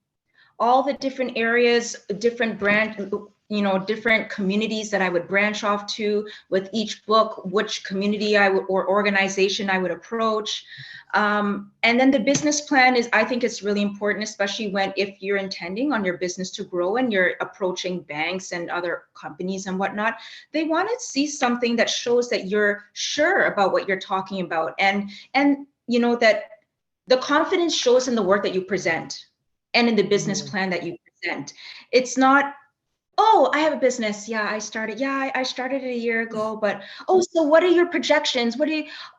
All the different areas, different brand, you know, different communities that I would branch off to with each book, which community I would or organization I would approach. And then the business plan is, I think it's really important, especially if you're intending on your business to grow and you're approaching banks and other companies and whatnot, they want to see something that shows that you're sure about what you're talking about. And you know, that the confidence shows in the work that you present and in the business plan that you present. It's not, oh, I have a business. Yeah, I started it a year ago, but, oh, so what are your projections?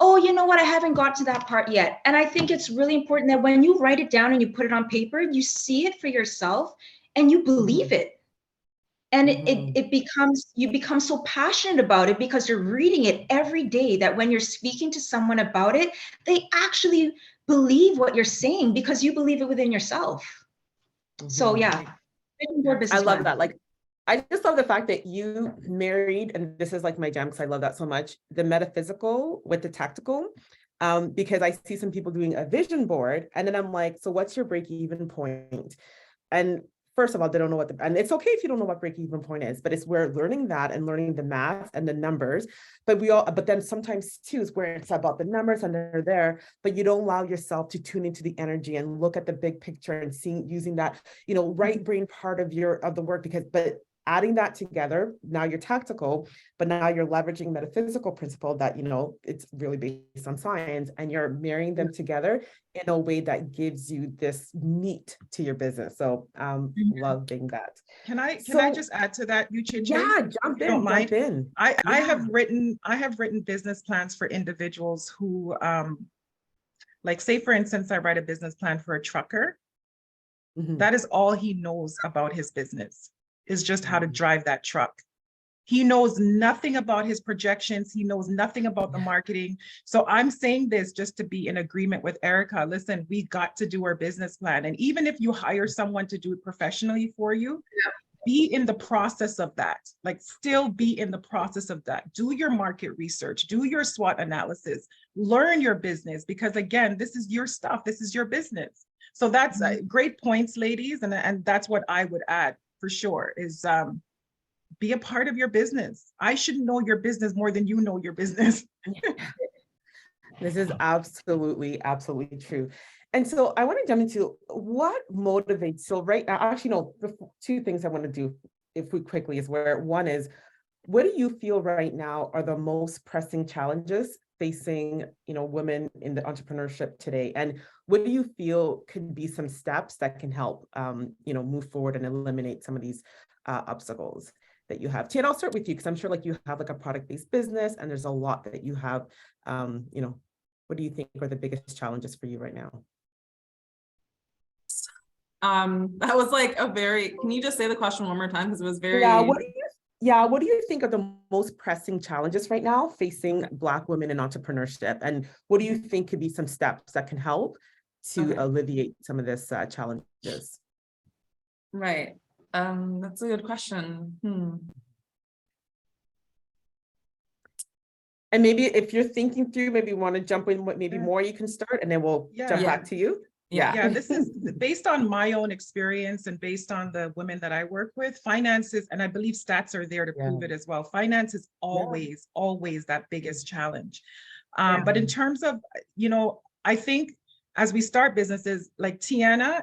Oh, you know what? I haven't got to that part yet. And I think it's really important that when you write it down and you put it on paper, you see it for yourself and you believe it. And you become so passionate about it because you're reading it every day that when you're speaking to someone about it, they actually believe what you're saying because you believe it within yourself. So yeah, I love that. Like, I just love the fact that you married, and this is like my jam because I love that so much, the metaphysical with the tactical. Because I see some people doing a vision board and then I'm like, so what's your break-even point? And first of all, they don't know and it's okay if you don't know what break-even point is, but we're learning that and learning the math and the numbers. But then sometimes too is where it's about the numbers and they're there, but you don't allow yourself to tune into the energy and look at the big picture and using that, you know, right brain part of the work but adding that together, now you're tactical, but now you're leveraging metaphysical principle that, you know, it's really based on science and you're marrying them together in a way that gives you this meat to your business. So loving that. Can I just add to that, Uche? Yeah, jump in. I have written business plans for individuals who, like say for instance, I write a business plan for a trucker. That is all he knows about his business, is just how to drive that truck. He knows nothing about his projections. He knows nothing about the marketing. So I'm saying this just to be in agreement with Erica. Listen, we got to do our business plan. And even if you hire someone to do it professionally for you, be in the process of that. Like, still be in the process of that. Do your market research, do your SWOT analysis, learn your business, because again, this is your stuff. This is your business. So that's great points, ladies. And that's what I would add for sure is, be a part of your business. I should know your business more than you know your business. This is absolutely, absolutely true. And so I want to jump into what motivates. So right now, actually, no, two things I want to do if we quickly is where one is, what do you feel right now are the most pressing challenges facing, women in the entrepreneurship today? And what do you feel could be some steps that can help, move forward and eliminate some of these obstacles that you have? Tianna, I'll start with you because I'm sure like you have like a product-based business and there's a lot that you have. What do you think are the biggest challenges for you right now? That was like can you just say the question one more time? Because it was very. What do you think are the most pressing challenges right now facing Black women in entrepreneurship? And what do you think could be some steps that can help to alleviate some of this challenges? Right. That's a good question. And maybe if you're thinking through, maybe you want to jump in what maybe more you can start, and then we'll jump back to you. Yeah, this is based on my own experience and based on the women that I work with. Finances, and I believe stats are there to prove it as well. Finance is always that biggest challenge. But in terms of, I think as we start businesses, like Tianna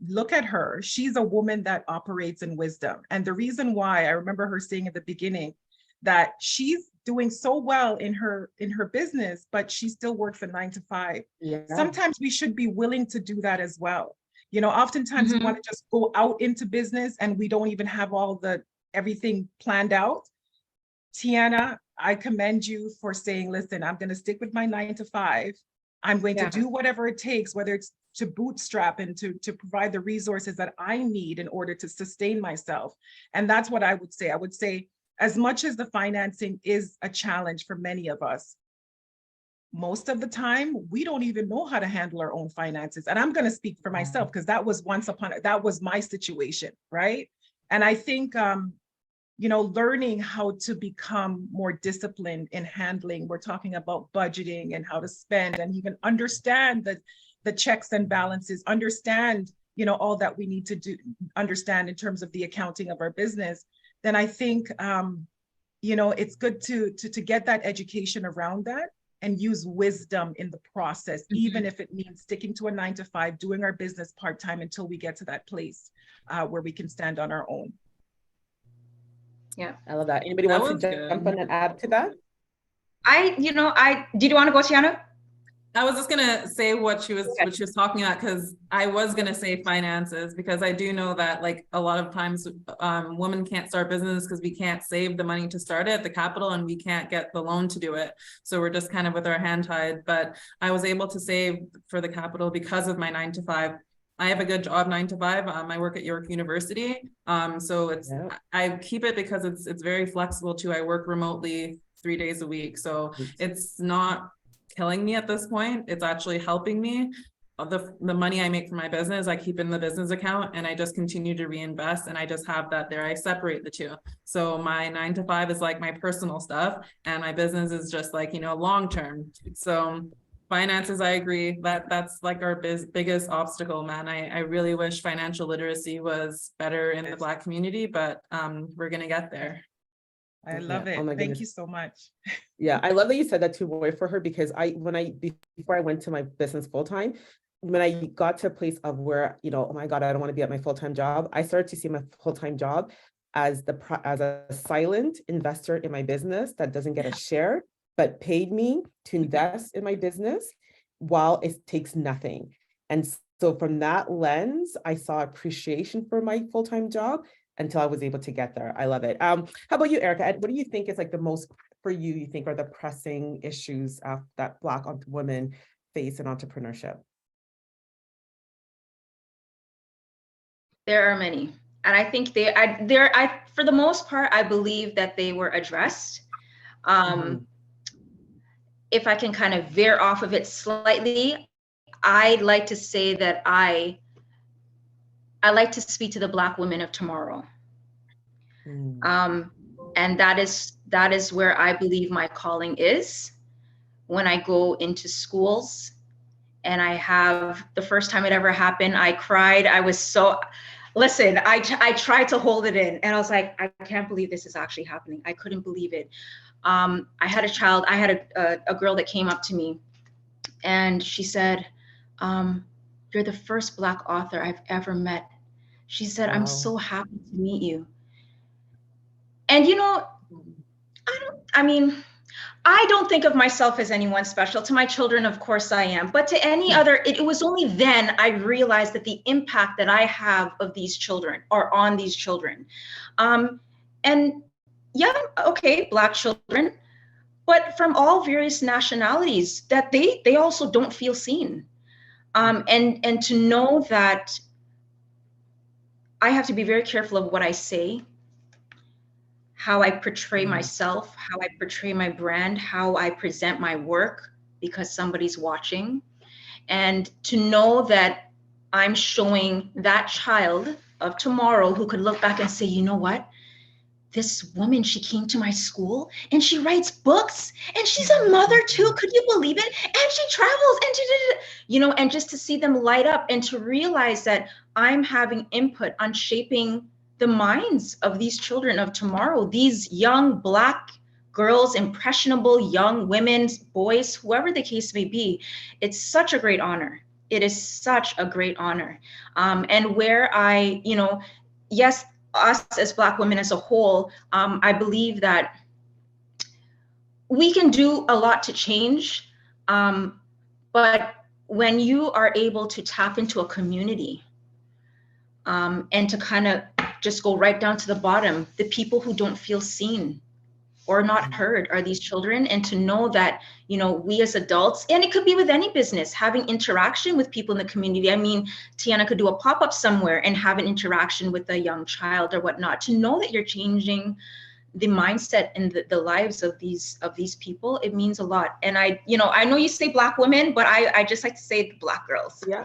look at her. She's a woman that operates in wisdom. And the reason why, I remember her saying at the beginning that she's doing so well in her business, but she still works a 9 to 5. Sometimes we should be willing to do that as well. Oftentimes we want to just go out into business and we don't even have everything planned out. Tianna, I commend you for saying, listen, I'm going to stick with my 9 to 5. I'm going to do whatever it takes, whether it's to bootstrap and to provide the resources that I need in order to sustain myself. And that's what I would say. I would say, as much as the financing is a challenge for many of us, most of the time, we don't even know how to handle our own finances. And I'm going to speak for myself because that was that was my situation, right? And I think, learning how to become more disciplined in handling, we're talking about budgeting and how to spend and even understand the checks and balances, understand, all that we need to understand in terms of the accounting of our business. Then I think, it's good to get that education around that and use wisdom in the process, even if it means sticking to a 9 to 5, doing our business part-time until we get to that place where we can stand on our own. Yeah, I love that. Anybody wants to jump in and add to that? did you want to go, Tianna? I was just gonna say what she was talking about, because I was gonna say finances, because I do know that like a lot of times women can't start business because we can't save the money to start it, the capital, and we can't get the loan to do it. So we're just kind of with our hand tied. But I was able to save for the capital because of my 9 to 5. I have a good job 9 to 5. I work at York University. So I keep it because it's very flexible too. I work remotely 3 days a week. So it's not killing me at this point. It's actually helping me. The money I make from my business, I keep in the business account and I just continue to reinvest, and I just have that there. I separate the two. So my 9 to 5 is like my personal stuff and my business is just like, long term. So finances, I agree that's like our biggest obstacle, man. I really wish financial literacy was better in the Black community, but we're gonna get there. I love it. Thank you so much. Yeah, I love that you said that too, boy, for her, because before I went to my business full time, when I got to a place of where, oh my God, I don't want to be at my full-time job, I started to see my full-time job as a silent investor in my business that doesn't get a share, but paid me to invest in my business while it takes nothing. And so from that lens, I saw appreciation for my full-time job until I was able to get there. I love it. How about you, Erica? What do you think is like the most, for you think are the pressing issues that Black women face in entrepreneurship? There are many. And I think for the most part, I believe that they were addressed. If I can kind of veer off of it slightly, I'd like to say that I like to speak to the Black women of tomorrow. And that is where I believe my calling is. When I go into schools, and I have, the first time it ever happened, I cried. I was so, listen, I tried to hold it in, and I was like, I can't believe this is actually happening. I couldn't believe it. I had a girl that came up to me, and she said, you're the first Black author I've ever met. She said, wow. I'm so happy to meet you. And you know, I don't think of myself as anyone special. To my children, of course I am, but to any other, it was only then I realized that the impact that I have of these children or on these children. And yeah, okay, Black children, but from all various nationalities, that they also don't feel seen. And to know that I have to be very careful of what I say, how I portray myself, how I portray my brand, how I present my work, because somebody's watching. And to know that I'm showing that child of tomorrow who could look back and say, you know what? This woman, she came to my school and she writes books and she's a mother too. Could you believe it? And she travels and you know, and just to see them light up and to realize that I'm having input on shaping the minds of these children of tomorrow, these young Black girls, impressionable young women, boys, whoever the case may be. It's such a great honor. It is such a great honor. And where I, you know, yes, us as Black women as a whole, I believe that we can do a lot to change. But when you are able to tap into a community and to kind of just go right down to the bottom, the people who don't feel seen or not heard are these children, and to know that, you know, we as adults, and it could be with any business, having interaction with people in the community. I mean, Tianna could do a pop-up somewhere and have an interaction with a young child or whatnot, to know that you're changing the mindset and the lives of these people. It means a lot. And I know you say Black women, but I just like to say the Black girls. Yeah.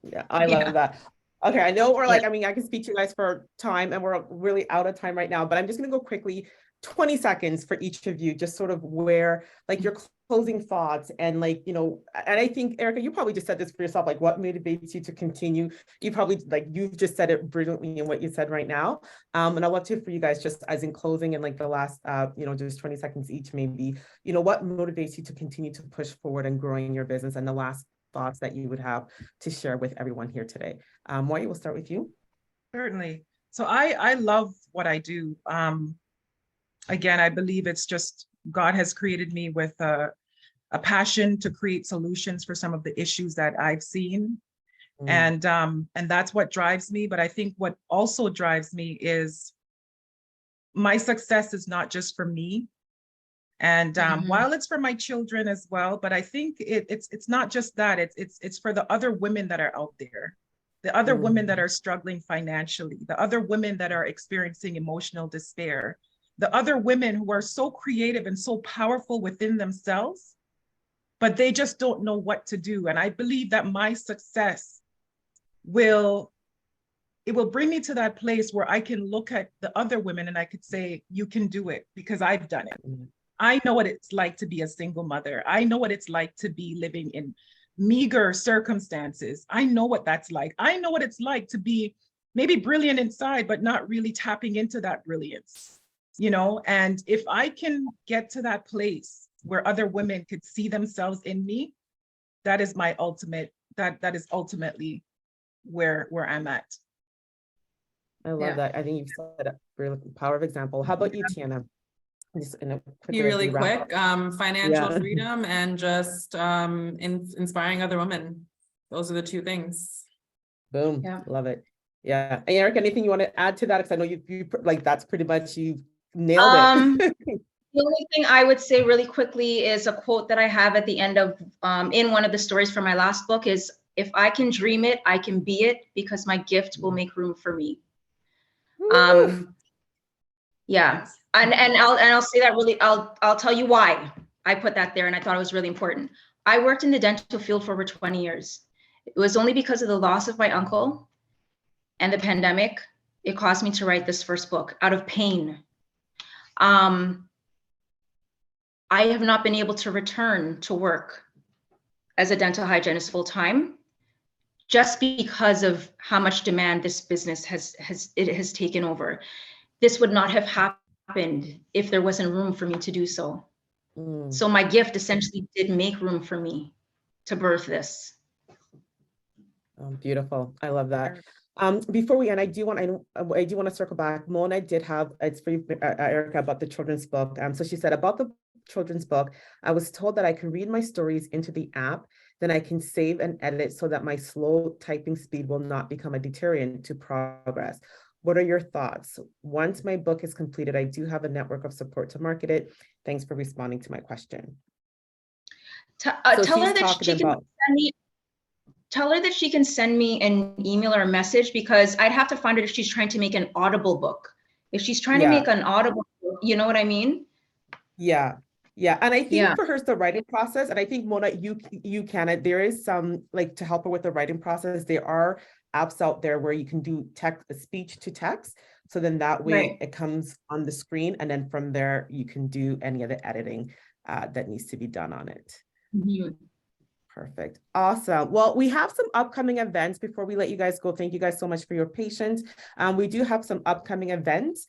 Yeah, I love that. Okay, I know we're like, I mean, I can speak to you guys for time and we're really out of time right now, but I'm just gonna go quickly, 20 seconds for each of you, just sort of where, like, your closing thoughts and, like, you know, and I think, Erica, you probably just said this for yourself, like, what motivates you to continue? You probably, like, you've just said it brilliantly in what you said right now. And I'd love to, for you guys, just as in closing and like the last, you know, just 20 seconds each, maybe, you know, what motivates you to continue to push forward and growing your business, and the last thoughts that you would have to share with everyone here today. Moyi, we'll start with you. Certainly. So I love what I do. Again, I believe it's just God has created me with a passion to create solutions for some of the issues that I've seen. And that's what drives me. But I think what also drives me is my success is not just for me. And while it's for my children as well, but I think it's not just that, it's for the other women that are out there, the other women that are struggling financially, the other women that are experiencing emotional despair, the other women who are so creative and so powerful within themselves, but they just don't know what to do. And I believe that my success will bring me to that place where I can look at the other women and I could say, you can do it, because I've done it. I know what it's like to be a single mother. I know what it's like to be living in meager circumstances. I know what that's like. I know what it's like to be maybe brilliant inside, but not really tapping into that brilliance, you know? And if I can get to that place where other women could see themselves in me, that is my ultimate, that is ultimately where I'm at. I love that. I think you've said a really power of example. How about you, Tianna? Just in a quick, really quick, financial freedom and just inspiring other women. Those are the two things. Boom. Yeah. Love it. Yeah. And Eric, anything you want to add to that? Because I know you like, that's pretty much, you nailed it. The only thing I would say really quickly is a quote that I have at the end of in one of the stories from my last book is, if I can dream it, I can be it, because my gift will make room for me. Yeah, and I'll say that really, I'll tell you why I put that there, and I thought it was really important. I worked in the dental field for over 20 years. It was only because of the loss of my uncle and the pandemic, it caused me to write this first book out of pain. I have not been able to return to work as a dental hygienist full time, just because of how much demand this business has taken over. This would not have happened if there wasn't room for me to do so. So my gift essentially did make room for me to birth this. Oh, beautiful. I love that. Before we end, I do want to circle back. Mona did have, it's for you, Erica, about the children's book. So she said about the children's book, I was told that I can read my stories into the app, then I can save and edit so that my slow typing speed will not become a deterrent to progress. What are your thoughts? Once my book is completed, I do have a network of support to market it. Thanks for responding to my question. Tell her that she can send me an email or a message, because I'd have to find out if she's trying to make an Audible book. If she's trying to make an Audible book, you know what I mean? Yeah. And I think for her, it's the writing process. And I think, Mona, you can, there is some, like, to help her with the writing process, there are apps out there where you can do speech to text. So then that way it comes on the screen. And then from there, you can do any of the editing that needs to be done on it. Perfect. Awesome. Well, we have some upcoming events before we let you guys go. Thank you guys so much for your patience. We do have some upcoming events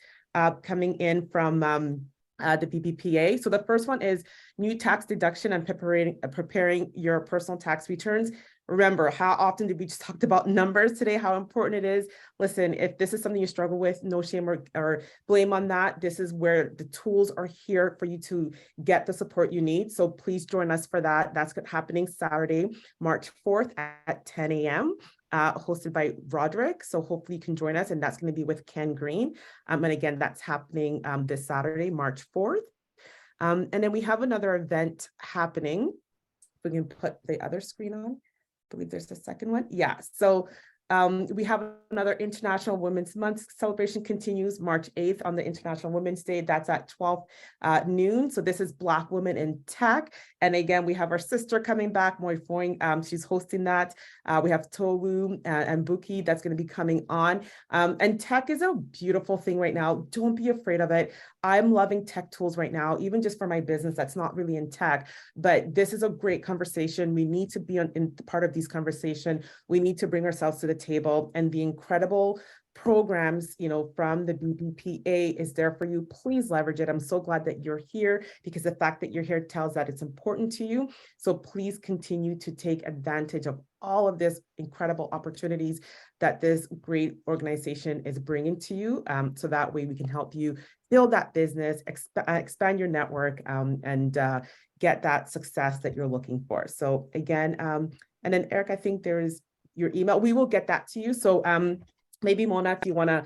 coming in from the BPPA. So the first one is new tax deduction and preparing your personal tax returns. Remember, how often did we just talked about numbers today, how important it is? Listen, if this is something you struggle with, no shame or blame on that. This is where the tools are here for you to get the support you need. So please join us for that. That's happening Saturday, March 4th at 10 a.m. Hosted by Roderick. So hopefully you can join us, and that's going to be with Ken Green. And again, that's happening this Saturday, March 4th. And then we have another event happening. We can put the other screen on. I believe there's a second one. Yeah. So we have another International Women's Month celebration continues March 8th on the International Women's Day. That's at 12 noon. So this is Black Women in Tech. And again, we have our sister coming back, Moi Fung. She's hosting that. We have Towu and Buki that's going to be coming on. And tech is a beautiful thing right now. Don't be afraid of it. I'm loving tech tools right now, even just for my business that's not really in tech. But this is a great conversation. We need to be in part of these conversations. We need to bring ourselves to the table, and the incredible programs, from the BPPA is there for you. Please leverage it. I'm so glad that you're here, because the fact that you're here tells that it's important to you. So please continue to take advantage of all of this incredible opportunities that this great organization is bringing to you. So that way we can help you build that business, expand your network, and get that success that you're looking for. So again, and then Eric, I think there is your email. We will get that to you. So maybe Mona, if you want to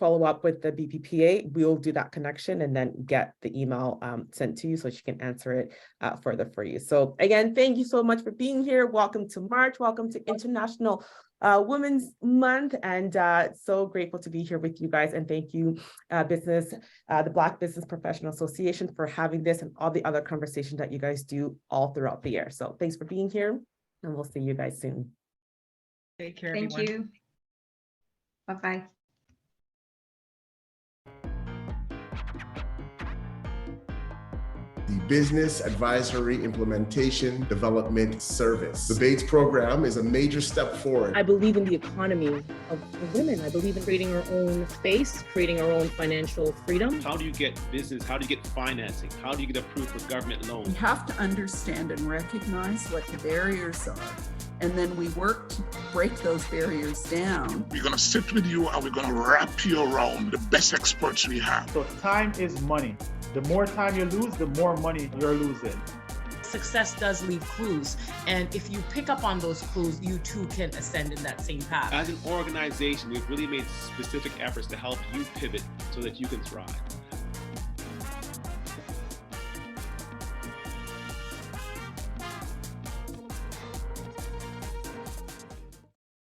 follow up with the BPPA, we'll do that connection and then get the email sent to you so she can answer it further for you. So again, thank you so much for being here. Welcome to March. Welcome to International Women's Month, and so grateful to be here with you guys. And thank you, the Black Business Professional Association, for having this and all the other conversations that you guys do all throughout the year. So thanks for being here, and we'll see you guys soon. Take care, Thank everyone. you. Bye-bye. The Business Advisory Implementation Development Service. The BATES program is a major step forward. I believe in the economy of women. I believe in creating our own space, creating our own financial freedom. How do you get business? How do you get financing? How do you get approved for government loans? We have to understand and recognize what the barriers are. And then we work to break those barriers down. We're going to sit with you and we're going to wrap you around the best experts we have. So time is money. The more time you lose, the more money you're losing. Success does leave clues. And if you pick up on those clues, you too can ascend in that same path. As an organization, we've really made specific efforts to help you pivot so that you can thrive.